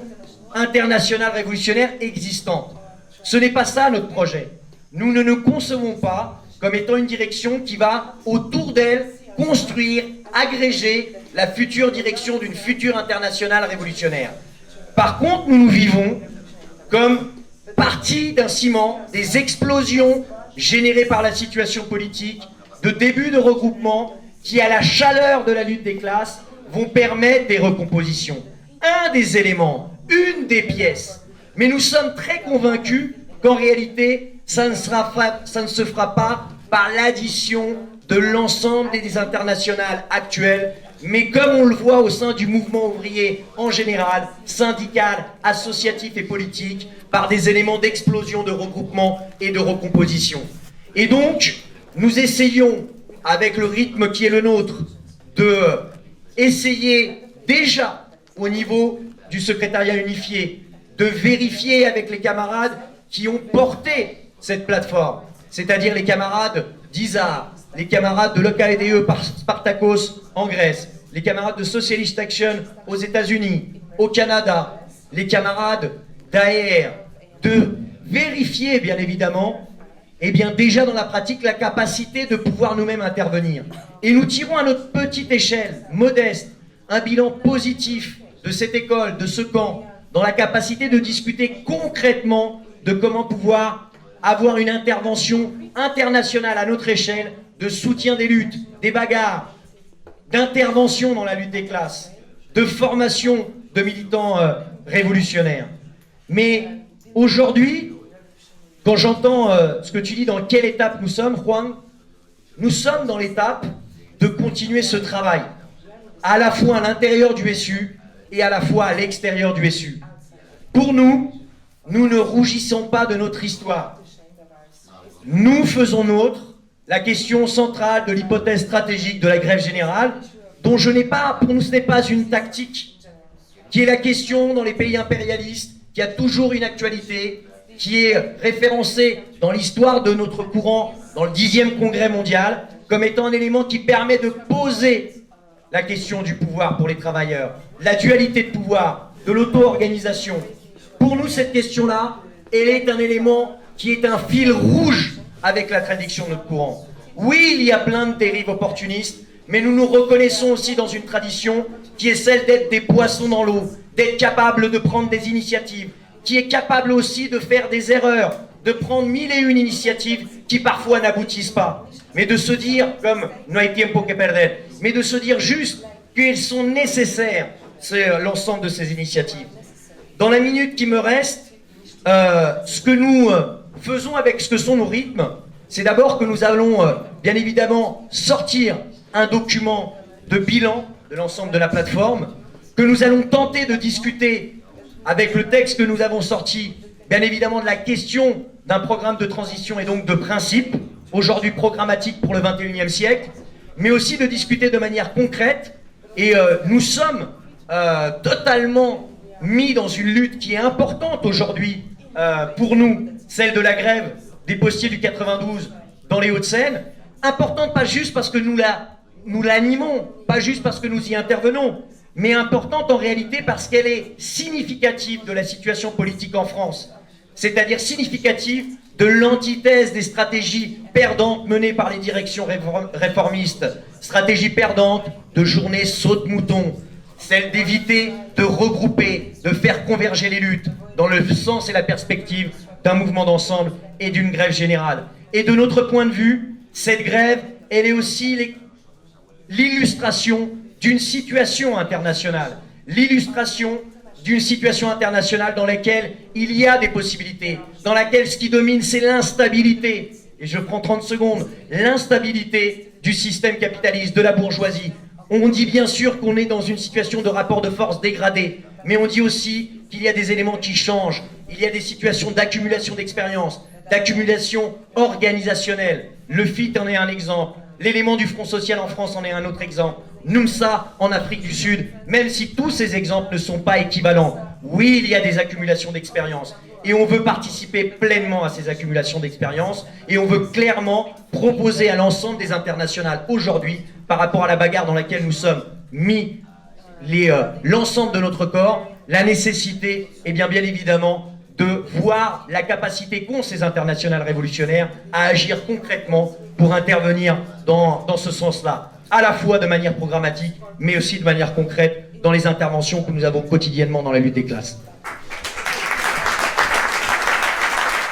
B: internationales révolutionnaires existantes. Ce n'est pas ça notre projet. Nous ne nous concevons pas comme étant une direction qui va autour d'elle construire, agréger la future direction d'une future internationale révolutionnaire. Par contre, nous nous vivons comme partie d'un ciment des explosions générées par la situation politique, de début de regroupement qui, à la chaleur de la lutte des classes, vont permettre des recompositions. Un des éléments, une des pièces. Mais nous sommes très convaincus qu'en réalité, ça ne se fera pas par l'addition de l'ensemble des internationales actuelles, mais comme on le voit au sein du mouvement ouvrier en général, syndical, associatif et politique, par des éléments d'explosion, de regroupement et de recomposition. Et donc, nous essayons, avec le rythme qui est le nôtre, de essayer déjà au niveau du secrétariat unifié, de vérifier avec les camarades qui ont porté cette plateforme, c'est-à-dire les camarades d'ISAR, les camarades de l'OKEDE par Spartakos en Grèce, les camarades de Socialist Action aux États-Unis, au Canada, les camarades d'AER, de vérifier bien évidemment, eh bien déjà dans la pratique, la capacité de pouvoir nous-mêmes intervenir. Et nous tirons à notre petite échelle, modeste, un bilan positif de cette école, de ce camp, dans la capacité de discuter concrètement de comment pouvoir avoir une intervention internationale à notre échelle, de soutien des luttes, des bagarres, d'intervention dans la lutte des classes, de formation de militants révolutionnaires. Mais aujourd'hui, quand j'entends ce que tu dis, dans quelle étape nous sommes, Juan, nous sommes dans l'étape de continuer ce travail, à la fois à l'intérieur du SU et à la fois à l'extérieur du SU. Pour nous, nous ne rougissons pas de notre histoire. Nous faisons nôtre la question centrale de l'hypothèse stratégique de la grève générale, dont pour nous ce n'est pas une tactique, qui est la question dans les pays impérialistes, qui a toujours une actualité, qui est référencée dans l'histoire de notre courant, dans le 10e congrès mondial, comme étant un élément qui permet de poser la question du pouvoir pour les travailleurs, la dualité de pouvoir, de l'auto-organisation. Pour nous, cette question-là, elle est un élément qui est un fil rouge avec la tradition de notre courant. Oui, il y a plein de dérives opportunistes, mais nous nous reconnaissons aussi dans une tradition qui est celle d'être des poissons dans l'eau, d'être capable de prendre des initiatives, qui est capable aussi de faire des erreurs, de prendre 1001 initiatives qui parfois n'aboutissent pas, mais de se dire, comme no hay tiempo que perder, mais de se dire juste qu'elles sont nécessaires, c'est l'ensemble de ces initiatives. Dans la minute qui me reste, ce que nous faisons avec ce que sont nos rythmes, c'est d'abord que nous allons bien évidemment sortir un document de bilan de l'ensemble de la plateforme, que nous allons tenter de discuter avec le texte que nous avons sorti, bien évidemment de la question d'un programme de transition et donc de principe, aujourd'hui programmatique pour le 21e siècle, mais aussi de discuter de manière concrète. Et nous sommes totalement mis dans une lutte qui est importante aujourd'hui pour nous, celle de la grève des postiers du 92 dans les Hauts-de-Seine, importante pas juste parce que nous l'animons, pas juste parce que nous y intervenons, mais importante en réalité parce qu'elle est significative de la situation politique en France, c'est-à-dire significative de l'antithèse des stratégies perdantes menées par les directions réformistes, stratégie perdante de journées saute-mouton, celle d'éviter de regrouper, de faire converger les luttes dans le sens et la perspective d'un mouvement d'ensemble et d'une grève générale. Et de notre point de vue, cette grève, elle est aussi l'illustration d'une situation internationale. L'illustration d'une situation internationale dans laquelle il y a des possibilités, dans laquelle ce qui domine, c'est l'instabilité. Et je prends 30 secondes. L'instabilité du système capitaliste, de la bourgeoisie. On dit bien sûr qu'on est dans une situation de rapport de force dégradé, mais on dit aussi qu'il y a des éléments qui changent. Il y a des situations d'accumulation d'expérience, d'accumulation organisationnelle. Le FIT en est un exemple. L'élément du Front Social en France en est un autre exemple. NUMSA en Afrique du Sud, même si tous ces exemples ne sont pas équivalents. Oui, il y a des accumulations d'expérience. Et on veut participer pleinement à ces accumulations d'expérience. Et on veut clairement proposer à l'ensemble des internationales aujourd'hui, par rapport à la bagarre dans laquelle nous sommes mis l'ensemble de notre corps, la nécessité, et bien évidemment, de voir la capacité qu'ont ces internationales révolutionnaires à agir concrètement pour intervenir dans ce sens-là, à la fois de manière programmatique, mais aussi de manière concrète dans les interventions que nous avons quotidiennement dans la lutte des classes.